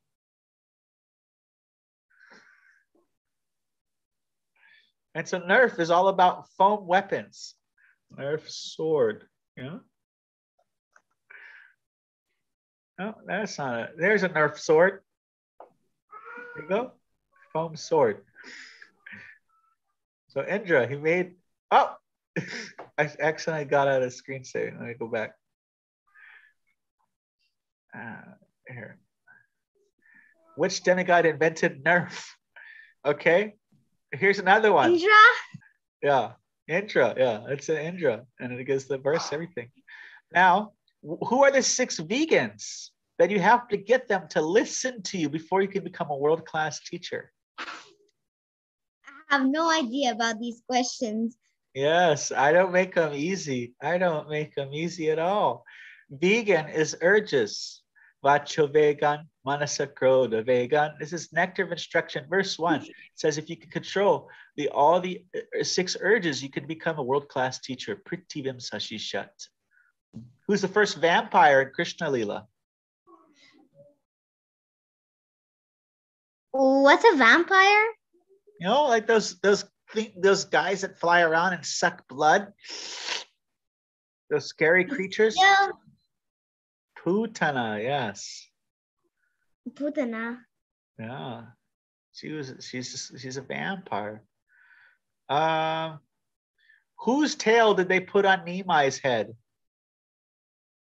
And so Nerf is all about foam weapons. Nerf sword, you know? No, that's not it. There's a Nerf sword. There you go. foam sword. So Indra, he made, oh, I accidentally got out of screen saving. Let me go back. Here. Which demigod invented Nerf? Okay, here's another one. Indra? Yeah, Indra. Yeah, it's an Indra, and it gives the verse, everything. Now, who are the 6 vegans that you have to get them to listen to you before you can become a world-class teacher? I have no idea about these questions. Yes, I don't make them easy. I don't make them easy at all. Vegan is urges. Vacho vegan, manasa krodha vegan. This is nectar of instruction. Verse 1 says if you can control all the 6 urges, you can become a world-class teacher. Prithivim sashishat. Who's the first vampire in Krishna Lila? What's a vampire? You know, like those guys that fly around and suck blood. Those scary creatures. Yeah. Putana, yes. Putana. Yeah. She's a vampire. Whose tail did they put on Nimai's head?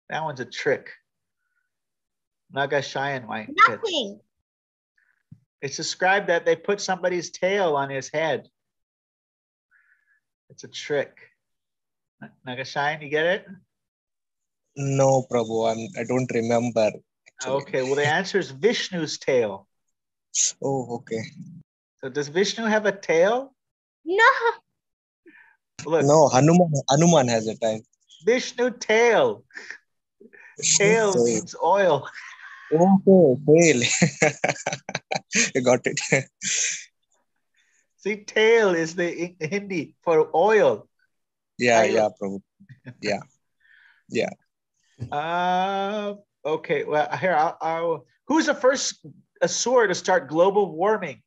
That one's a trick. Nagashayan might. Nothing. It's described that they put somebody's tail on his head. It's a trick. Nagashayan, you get it? No, Prabhu, I don't remember. Actually. Okay, well the answer is Vishnu's tail. Oh, okay. So does Vishnu have a tail? No. Look. No, Hanuman has a tail. Vishnu tail. Tail means oil. Okay, tail. You got it. See, tail is the Hindi for oil. Yeah, Prabhu. Yeah. Okay, well, here, who's the first Asura to start global warming?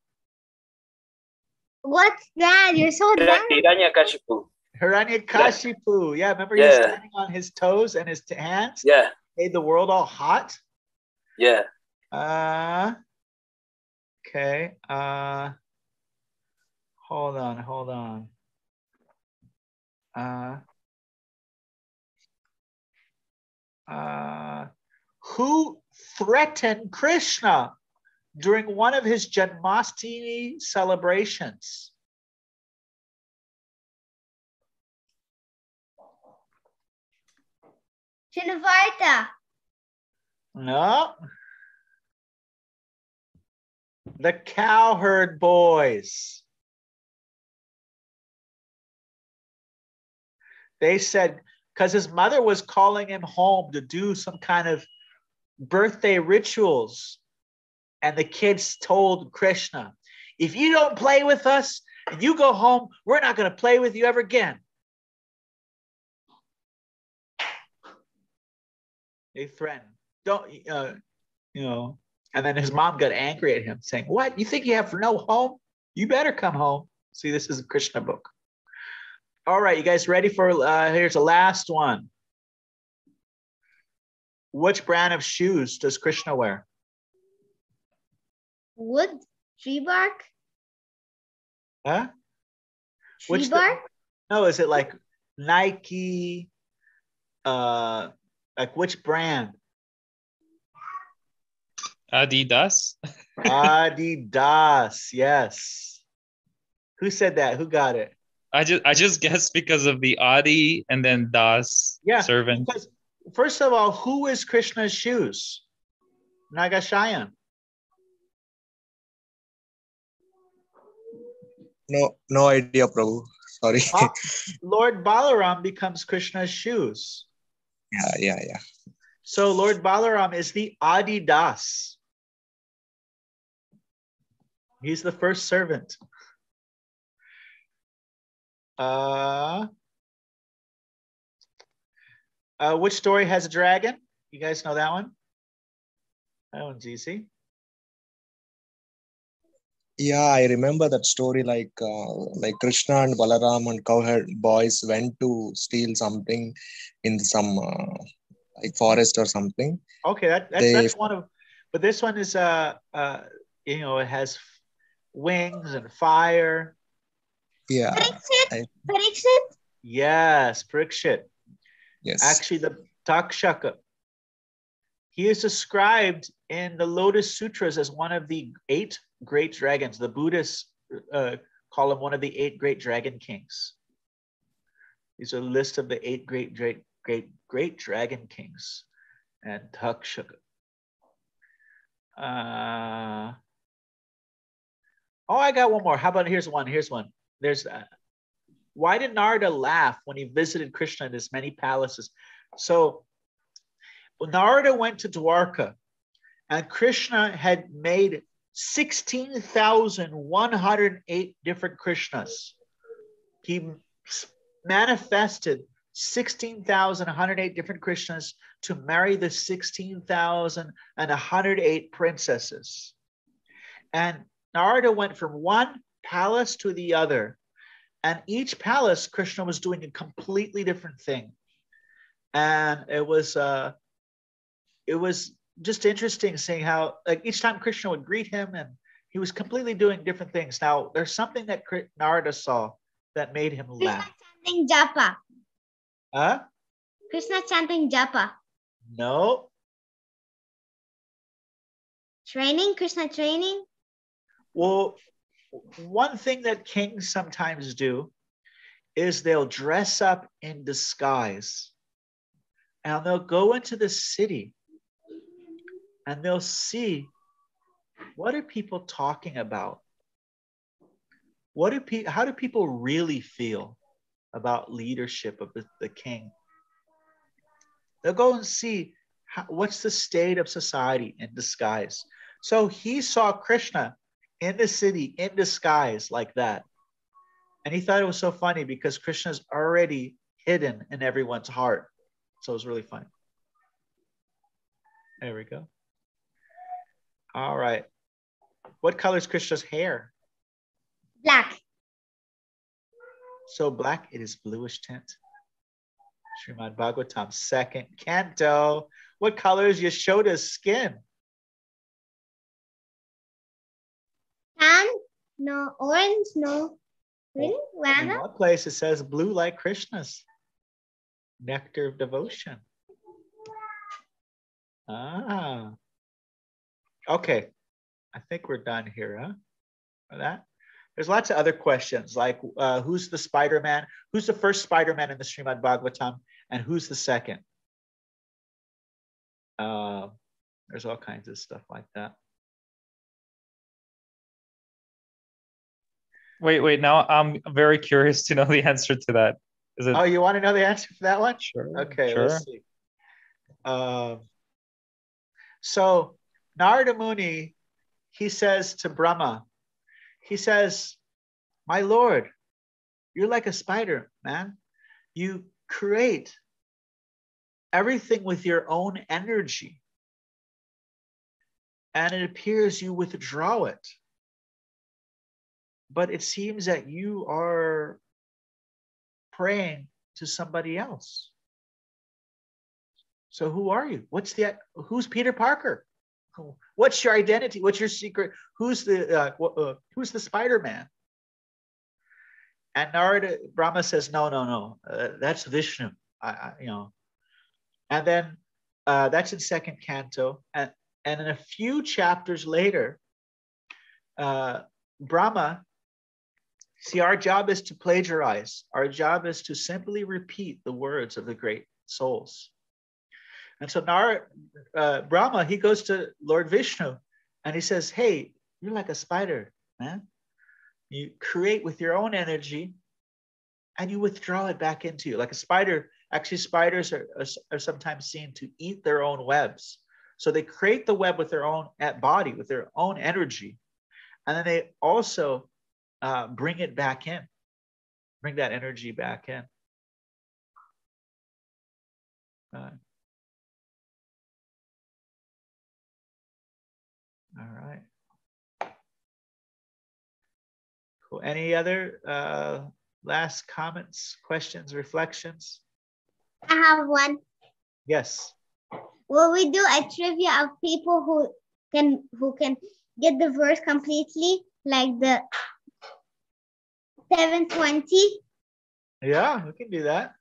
What's that? You're so dumb. Hiranyakashipu. Hiranyakashipu. Yeah, remember he was standing on his toes and his hands? Yeah. Made the world all hot? Yeah. Okay. Hold on. Who threatened Krishna during one of his Janmasteeni celebrations? Shinavarta. No. The cowherd boys. They said, because his mother was calling him home to do some kind of birthday rituals. And the kids told Krishna, if you don't play with us and you go home, we're not going to play with you ever again. They threatened, don't, and then his mom got angry at him saying, what, you think you have no home? You better come home. See, this is a Krishna book. All right, you guys ready for, here's the last one. Which brand of shoes does Krishna wear? Wood? Tree bark? Huh? Tree bark? No, is it like Nike? Like which brand? Adidas. Adidas, yes. Who said that? Who got it? I just guessed because of the Adi and then Das servant. Because first of all, who is Krishna's shoes? Nagashayan. No idea, Prabhu. Sorry. Lord Balaram becomes Krishna's shoes. Yeah. So Lord Balaram is the Adidas. He's the first servant. Which story has a dragon? You guys know that one? That one's easy. Yeah, I remember that story. Like Krishna and Balaram and cowherd boys went to steal something in some like forest or something. Okay, that's one of. But this one is it has wings and fire. Yeah. Parikshit? Yes, Parikshit. Yes. Actually, the Takshaka, he is described in the Lotus Sutras as one of the 8 great dragons. The Buddhists call him one of the 8 great dragon kings. These are a list of the 8 great dragon kings. And Takshaka. Oh, I got one more. How about here's one. There's why did Narada laugh when he visited Krishna in his many palaces? So Narada went to Dwarka, and Krishna had made 16,108 different Krishnas. He manifested 16,108 different Krishnas to marry the 16,108 princesses. And Narada went from one palace to the other. And each palace, Krishna was doing a completely different thing. And it was just interesting seeing how, like, each time Krishna would greet him, and he was completely doing different things. Now, there's something that Narada saw that made him laugh. Krishna chanting japa. Huh? Krishna chanting japa. No. Krishna training? Well, one thing that kings sometimes do is they'll dress up in disguise, and they'll go into the city, and they'll see, what are people talking about? How do people really feel about leadership of the king? They'll go and see what's the state of society in disguise. So he saw Krishna in the city in disguise like that. And he thought it was so funny because Krishna's already hidden in everyone's heart. So it was really funny. There we go. All right. What color is Krishna's hair? Black. So black, it is bluish tint. Srimad Bhagavatam, 2nd canto. What color is Yashoda's skin? Tan? No. Orange? No. Really? In Lavender? one place it says blue like Krishna's. Nectar of devotion. Ah. Okay. I think we're done here, huh? For that. There's lots of other questions like who's the Spider-Man? Who's the first Spider-Man in the Srimad Bhagavatam? And who's the second? There's all kinds of stuff like that. Wait. Now I'm very curious to know the answer to that. Is it? Oh, you want to know the answer for that one? Sure. Okay, sure. let's see. So Narada Muni, he says to Brahma, he says, my Lord, you're like a spider, man. You create everything with your own energy. And it appears you withdraw it. But it seems that you are praying to somebody else. So who are you? Who's Peter Parker? What's your identity? What's your secret? Who's the Spider-Man? And Narada Brahma says, no, that's Vishnu. And then that's in 2nd canto. And in a few chapters later, Brahma, see, our job is to plagiarize. Our job is to simply repeat the words of the great souls. And so Brahma, he goes to Lord Vishnu and he says, hey, you're like a spider, man. You create with your own energy and you withdraw it back into you. Like a spider, actually spiders are sometimes seen to eat their own webs. So they create the web with their own body, with their own energy. And then they also bring it back in, bring that energy back in. All right. Cool. Any other last comments, questions, reflections? I have one. Yes. Will we do a trivia of people who can get the verse completely? like the 720. Yeah, we can do that.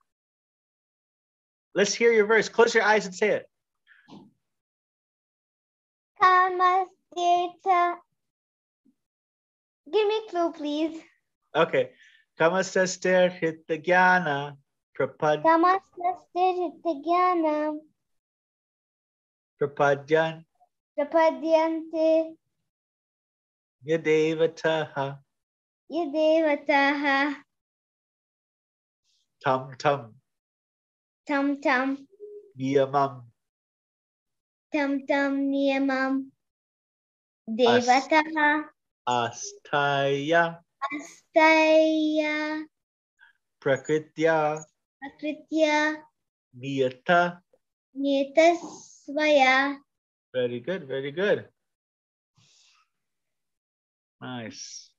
Let's hear your verse. Close your eyes and say it. Kamastirtha. Give me a clue, please. Okay. Kamasastir hitagyana prapad Kamastirtha prapadyan prapadyante yadevataha yadevataha tam tam tam tam niyamam tam tam niyamam devataha astaya astaya prakritya akritya niyata. nitasvaya. Very good, very good. Nice.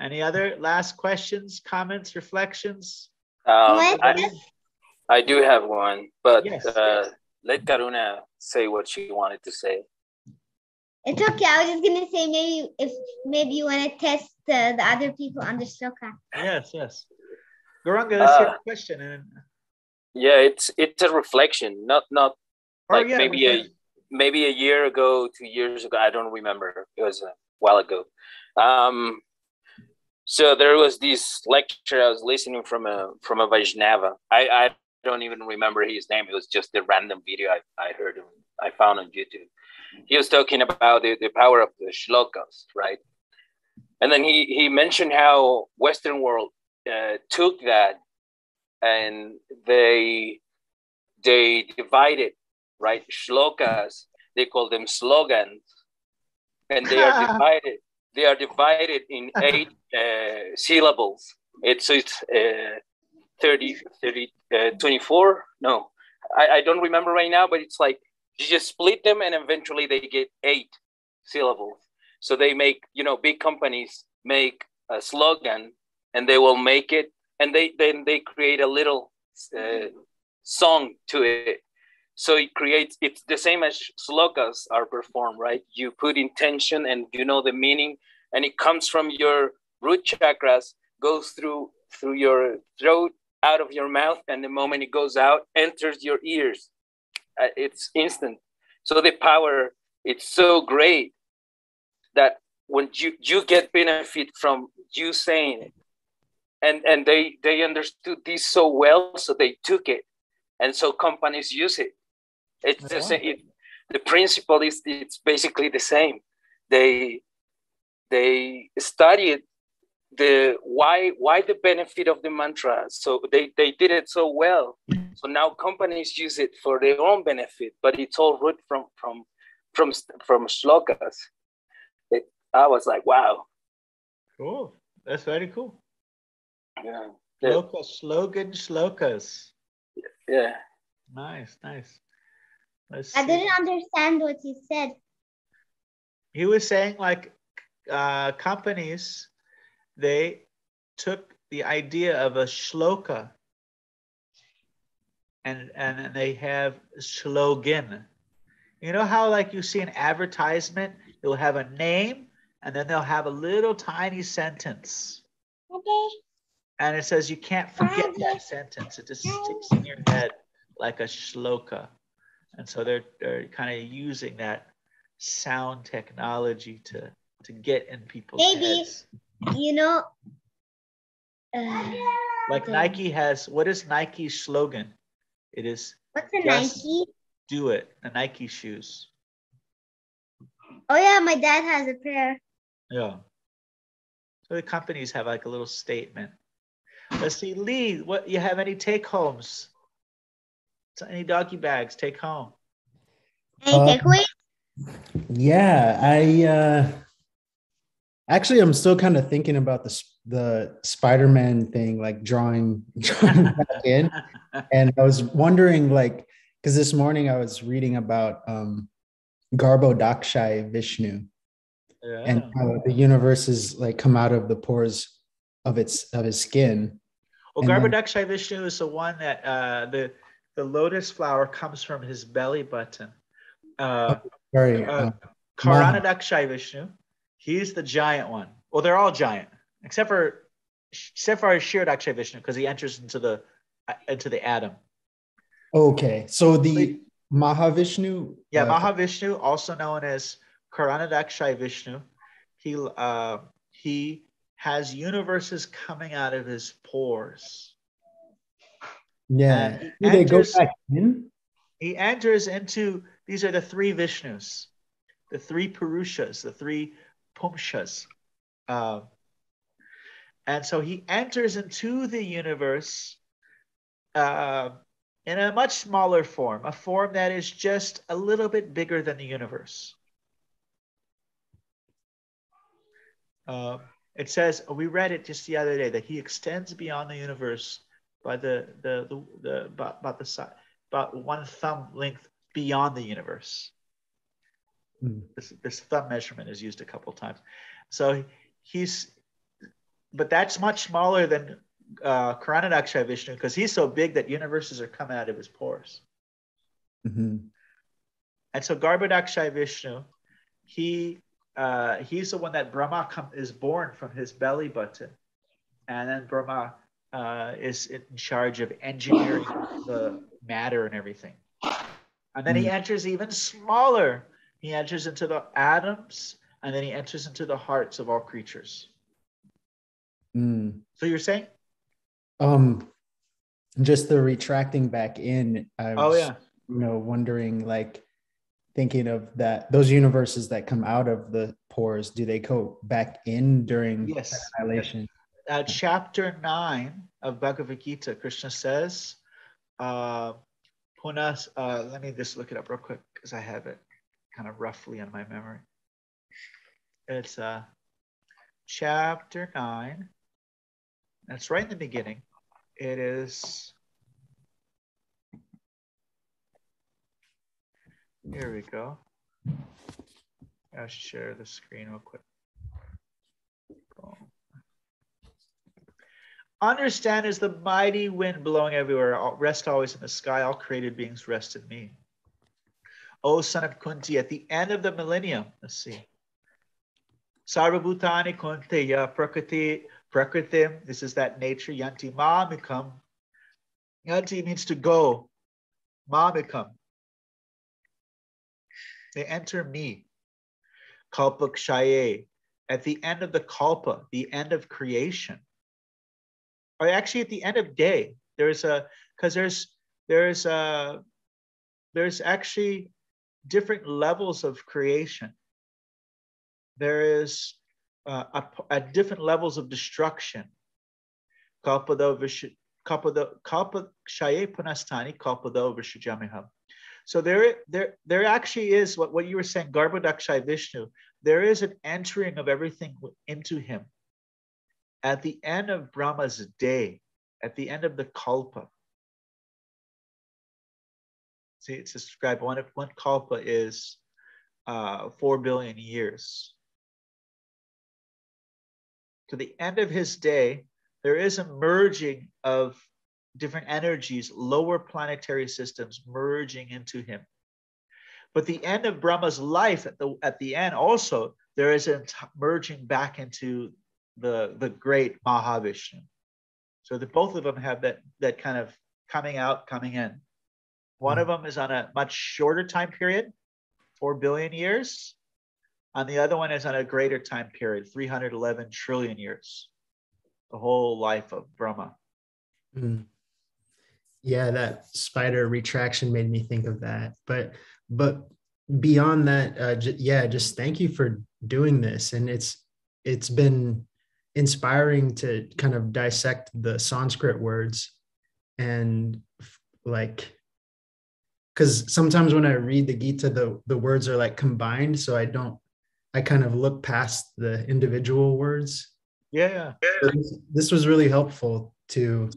Any other last questions, comments, reflections? I do have one, but Yes. let Karuna say what she wanted to say. It's okay. I was just gonna say maybe you want to test the other people on the shloka. Yes, yes. Gauranga, let's hear the question. And yeah, it's a reflection, not like maybe a year ago, 2 years ago. I don't remember. It was a while ago. So there was this lecture I was listening from a Vaishnava. I don't even remember his name. It was just a random video I heard him. I found on YouTube. He was talking about the power of the shlokas, right? And then he mentioned how Western world took that and they divided, right? Shlokas, they call them slogans, and they are divided in 8 syllables. It's 24. No, I don't remember right now, but it's like you just split them and eventually they get 8 syllables. So they make, big companies make a slogan and they will make it, and then they create a little song to it. So it's the same as shlokas are performed, right? You put intention and the meaning, and it comes from your root chakras, goes through your throat, out of your mouth, and the moment it goes out, enters your ears. It's instant. So the power, it's so great that when you get benefit from you saying it, and they understood this so well, so they took it, and so companies use it. It's the same. The principle is it's basically the same. They studied why the benefit of the mantra. So they did it so well. So now companies use it for their own benefit, but it's all root from shlokas. I was like, wow. Cool. That's very cool. Yeah. Shlokas. Yeah. Nice. Let's I see. didn't understand what he said. He was saying like companies, they took the idea of a shloka and they have slogan. You know how like you see an advertisement, it'll have a name and then they'll have a little tiny sentence. Okay. And it says you can't forget that sentence. It just sticks in your head like a shloka. And so they're kind of using that sound technology to get in people's heads. Like Nike has, what is Nike's slogan? It is what's a Nike? Do it. The Nike shoes. Oh yeah, my dad has a pair. Yeah. So the companies have like a little statement. Let's see, Lee, what you have any take homes? Any doggy bags take home? Any takeaways? Yeah, I actually I'm still kind of thinking about the Spider-Man thing, like drawing back in. And I was wondering, like, because this morning I was reading about Garbhodakshai Vishnu, and how the universe is like come out of the pores of his skin. Well, Garbhodakshai Vishnu is the one that the lotus flower comes from his belly button. Karanadakshai Vishnu He's the giant one. Well, they're all giant, except for Kshirodakshay Vishnu, because he enters into the atom. Okay, so the Maha Vishnu. Yeah, Maha Vishnu, also known as Karanadakshay Vishnu, he has universes coming out of his pores. Yeah, they go back in. He enters into, these are the three Vishnus, the three Purushas, the three Pumshas. And so he enters into the universe in a much smaller form, a form that is just a little bit bigger than the universe. It says, we read it just the other day, that he extends beyond the universe by about 1 thumb length beyond the universe. This thumb measurement is used a couple of times. So but that's much smaller than Karanadakshay Vishnu, because he's so big that universes are coming out of his pores. And so Garbhodakshay Vishnu, he's the one that Brahma is born from his belly button, and then Brahma is in charge of engineering the matter and everything. And then he enters even smaller. He enters into the atoms, and then he enters into the hearts of all creatures. So you're saying? Just the retracting back in. I was, wondering, like, thinking of that, those universes that come out of the pores, do they go back in during annihilation? Chapter 9 of Bhagavad Gītā, Krishna says, let me just look it up real quick because I have it kind of roughly in my memory. It's chapter 9. That's right in the beginning. It is, here we go. I'll share the screen real quick. Understand is the mighty wind blowing everywhere. Rest always in the sky. All created beings rest in me. O son of Kunti, at the end of the millennium, let's see. Sarvabhutani Kunteya Prakritim, this is that nature. Yanti Mamikam. Yanti means to go. Mamikam. They enter me. Kalpa Kshaye. At the end of the Kalpa, the end of creation. Or actually at the end of day, there's actually different levels of creation. There is at different levels of destruction. Kalpado kshaye punastani kalpado vishujamiham. So there actually is what you were saying, Garbhodakshay Vishnu. There is an entering of everything into him. At the end of Brahma's day, at the end of the kalpa. See, it's described, one kalpa is 4 billion years. To the end of his day, there is a merging of different energies, lower planetary systems merging into him. But the end of Brahma's life, at the end also, there is a merging back into the great Maha Vishnu. So both of them have that kind of coming out, coming in. One of them is on a much shorter time period, 4 billion years. And the other one is on a greater time period, 311 trillion years. The whole life of Brahma. Yeah, that spider retraction made me think of that. But beyond that, just thank you for doing this. And it's been inspiring to kind of dissect the Sanskrit words, and like, because sometimes when I read the Gītā, the words are like combined, so I kind of look past the individual words. Yeah. So this was really helpful to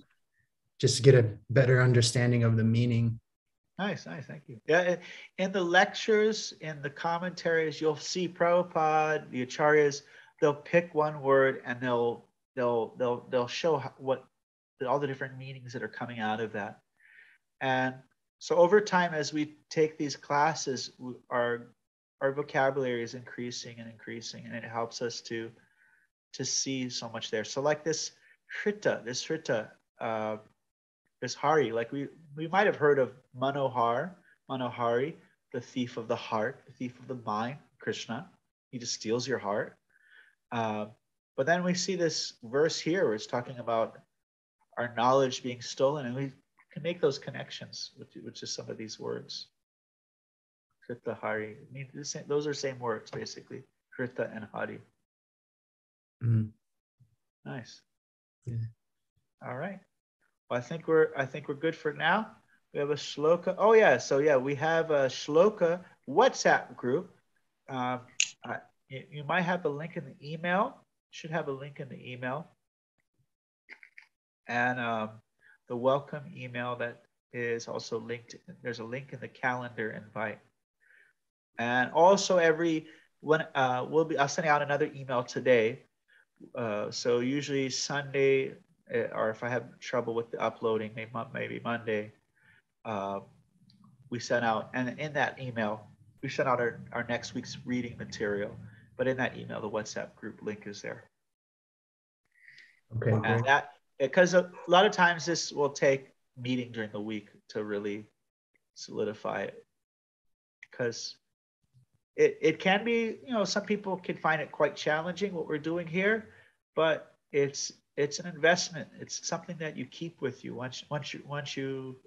just get a better understanding of the meaning. Nice, thank you. Yeah, in the lectures, in the commentaries, you'll see Prabhupada, the Acharyas, they'll pick one word and they'll show what all the different meanings that are coming out of that. And so over time, as we take these classes, our our vocabulary is increasing and increasing, and it helps us to see so much there. So like this Shrita, this Hari, like we might have heard of Manohari, the thief of the heart, the thief of the mind, Krishna. He just steals your heart. But then we see this verse here where it's talking about our knowledge being stolen, and we can make those connections with just some of these words. Krita, Hari. I mean, those are same words, basically. Krita and Hari. Mm. Nice. Yeah. All right. Well, I think we're good for now. We have a shloka. Oh yeah, so yeah, we have a shloka WhatsApp group. You might have a link in the email. Should have a link in the email, and the welcome email that is also linked. There's a link in the calendar invite, and also I'll send out another email today. So usually Sunday, or if I have trouble with the uploading, maybe Monday, we send out, and in that email, we send out our next week's reading material. But in that email, the WhatsApp group link is there. Okay, great. And because a lot of times this will take meeting during the week to really solidify it. Because it can be, some people can find it quite challenging what we're doing here, but it's an investment. It's something that you keep with you. Once you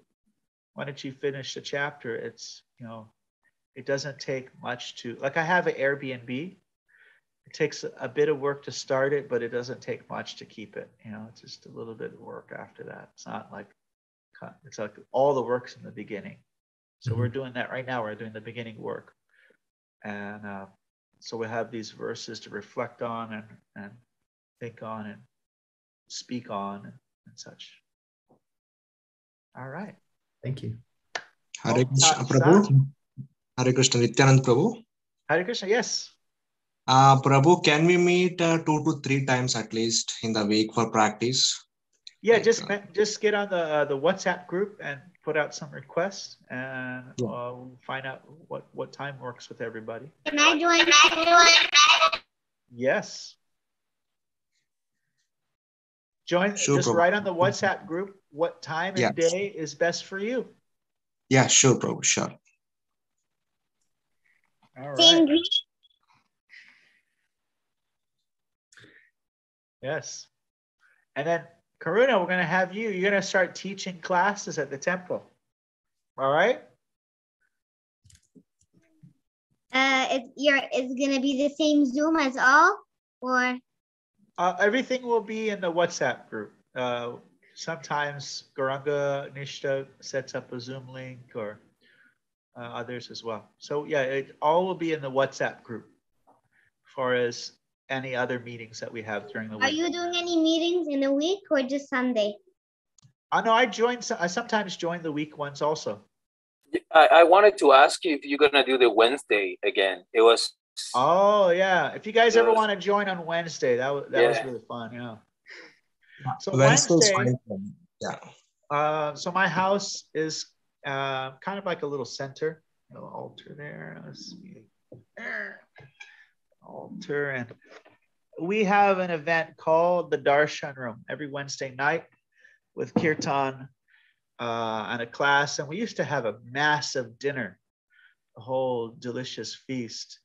finish the chapter, it's, it doesn't take much to, like I have an Airbnb. It takes a bit of work to start it, but it doesn't take much to keep it. It's just a little bit of work after that. It's not like, it's like all the work's in the beginning. So we're doing that right now. We're doing the beginning work. And so we have these verses to reflect on and think on and speak on and such. All right. Thank you. Hare Krishna, Prabhu. Hare Krishna, Nityanand Prabhu. Hare Krishna, yes. Prabhu, can we meet 2 to 3 times at least in the week for practice? Yeah, just get on the WhatsApp group and put out some requests, and we'll find out what time works with everybody. Can I join? Yes. Join. Sure, just Prabhu. write on the WhatsApp group what time and day is best for you. Yeah, sure, Prabhu, sure. All right. Same. Yes. And then, Karuna, we're going to have you. You're going to start teaching classes at the temple. All right? It's going to be the same Zoom as all, or? Everything will be in the WhatsApp group. Sometimes Gauranga Nishta sets up a Zoom link, or others as well. So yeah, it all will be in the WhatsApp group as far as any other meetings that we have during the week. Are you doing any meetings in a week or just Sunday? No, I sometimes join the week ones also. I wanted to ask you if you're going to do the Wednesday again. It was... Oh, yeah. If you guys ever want to join on Wednesday, that was really fun, yeah. So Wednesday, so my house is kind of like a little center, a little altar there. Let's see. Altar, and we have an event called the Darshan Room every Wednesday night with kirtan and a class, and we used to have a massive dinner, a whole delicious feast,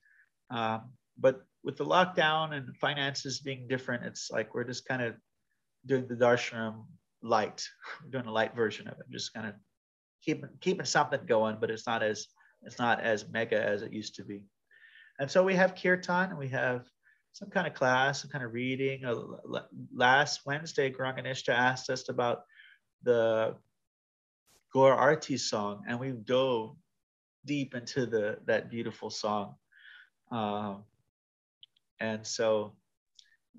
but with the lockdown and finances being different, it's like we're just kind of doing the Darshan Room light. We're doing a light version of it, just kind of keeping something going, but it's not as mega as it used to be. And so we have kirtan, and we have some kind of class, some kind of reading. Last Wednesday, Gauranga asked us about the Gaur Arti song, and we dove deep into that beautiful song. And so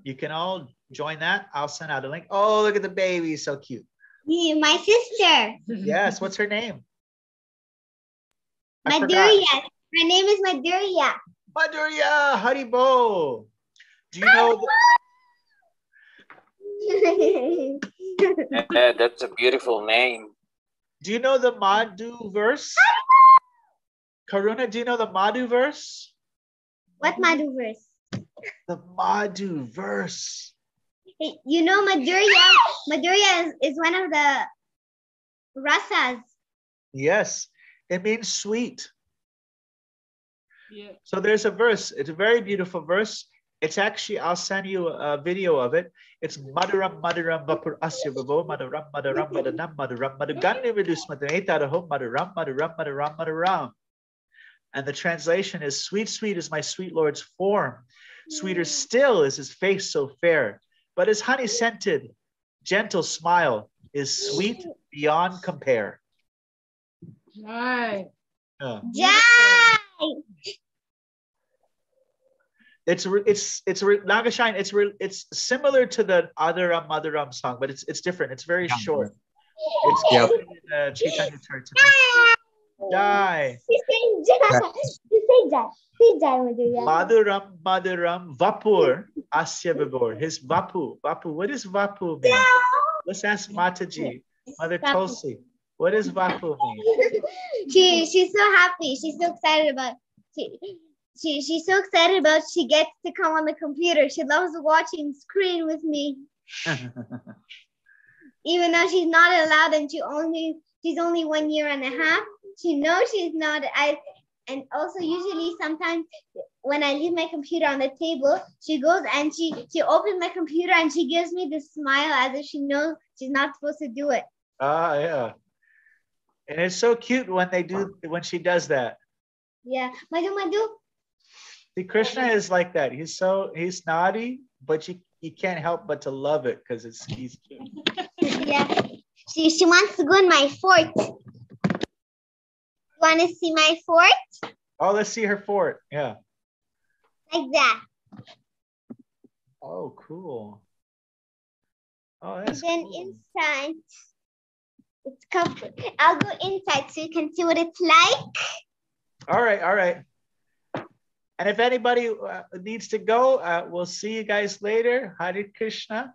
you can all join that. I'll send out a link. Oh, look at the baby, so cute. Yeah, my sister. Yes, what's her name? Madhurya. Her name is Madhurya. Madhurya, Haribo. Do you know? That's a beautiful name. Do you know the Madhu verse? Karuna, do you know the Madhu verse? What Madhu verse? The Madhu verse. Hey, you know Madhurya is one of the rasas. Yes, it means sweet. Yeah. So there's a verse. It's a very beautiful verse. It's actually, I'll send you a video of it. It's Madhuram Madhuram Vapur Asya Vavo Madhuram Madhuram Madhuram Madhuram Madhugani Vidus Madhuram Madhuram Madhuram Madhuram Madhuram. And the translation is, sweet, sweet is my sweet Lord's form. Sweeter still is his face so fair. But his honey-scented, gentle smile is sweet beyond compare. Right. Jai! It's Nagashine. It's similar to the Adaram Madaram song, but it's different. It's very short. It's Yep. in Chaitanya Charitamrita. Jai. She's saying Jai. She's saying Jai. Say Jai, Madhurya. Madhuram Madhuram Vapur Asya Vibor. His Vapu. Vapu. What does Vapu mean? Let's ask Mataji. Mother Tulsi. What does Vapu mean? She's so happy. She's so excited about she's so excited about she gets to come on the computer. She loves watching screen with me. Even though she's not allowed and she's only 1 year and a half. She knows she's not. And also usually sometimes when I leave my computer on the table, she goes and she opens my computer and she gives me this smile as if she knows she's not supposed to do it. Ah, yeah. And it's so cute when she does that. Yeah. Madhu. See, Krishna is like that. He's naughty, but you can't help but to love it because he's cute. Yeah. She wants to go in my fort. You want to see my fort? Oh, let's see her fort. Yeah. Like that. Oh, cool. Oh, And that's then cool. inside, it's covered. I'll go inside so you can see what it's like. All right. And if anybody needs to go, we'll see you guys later. Hare Krishna.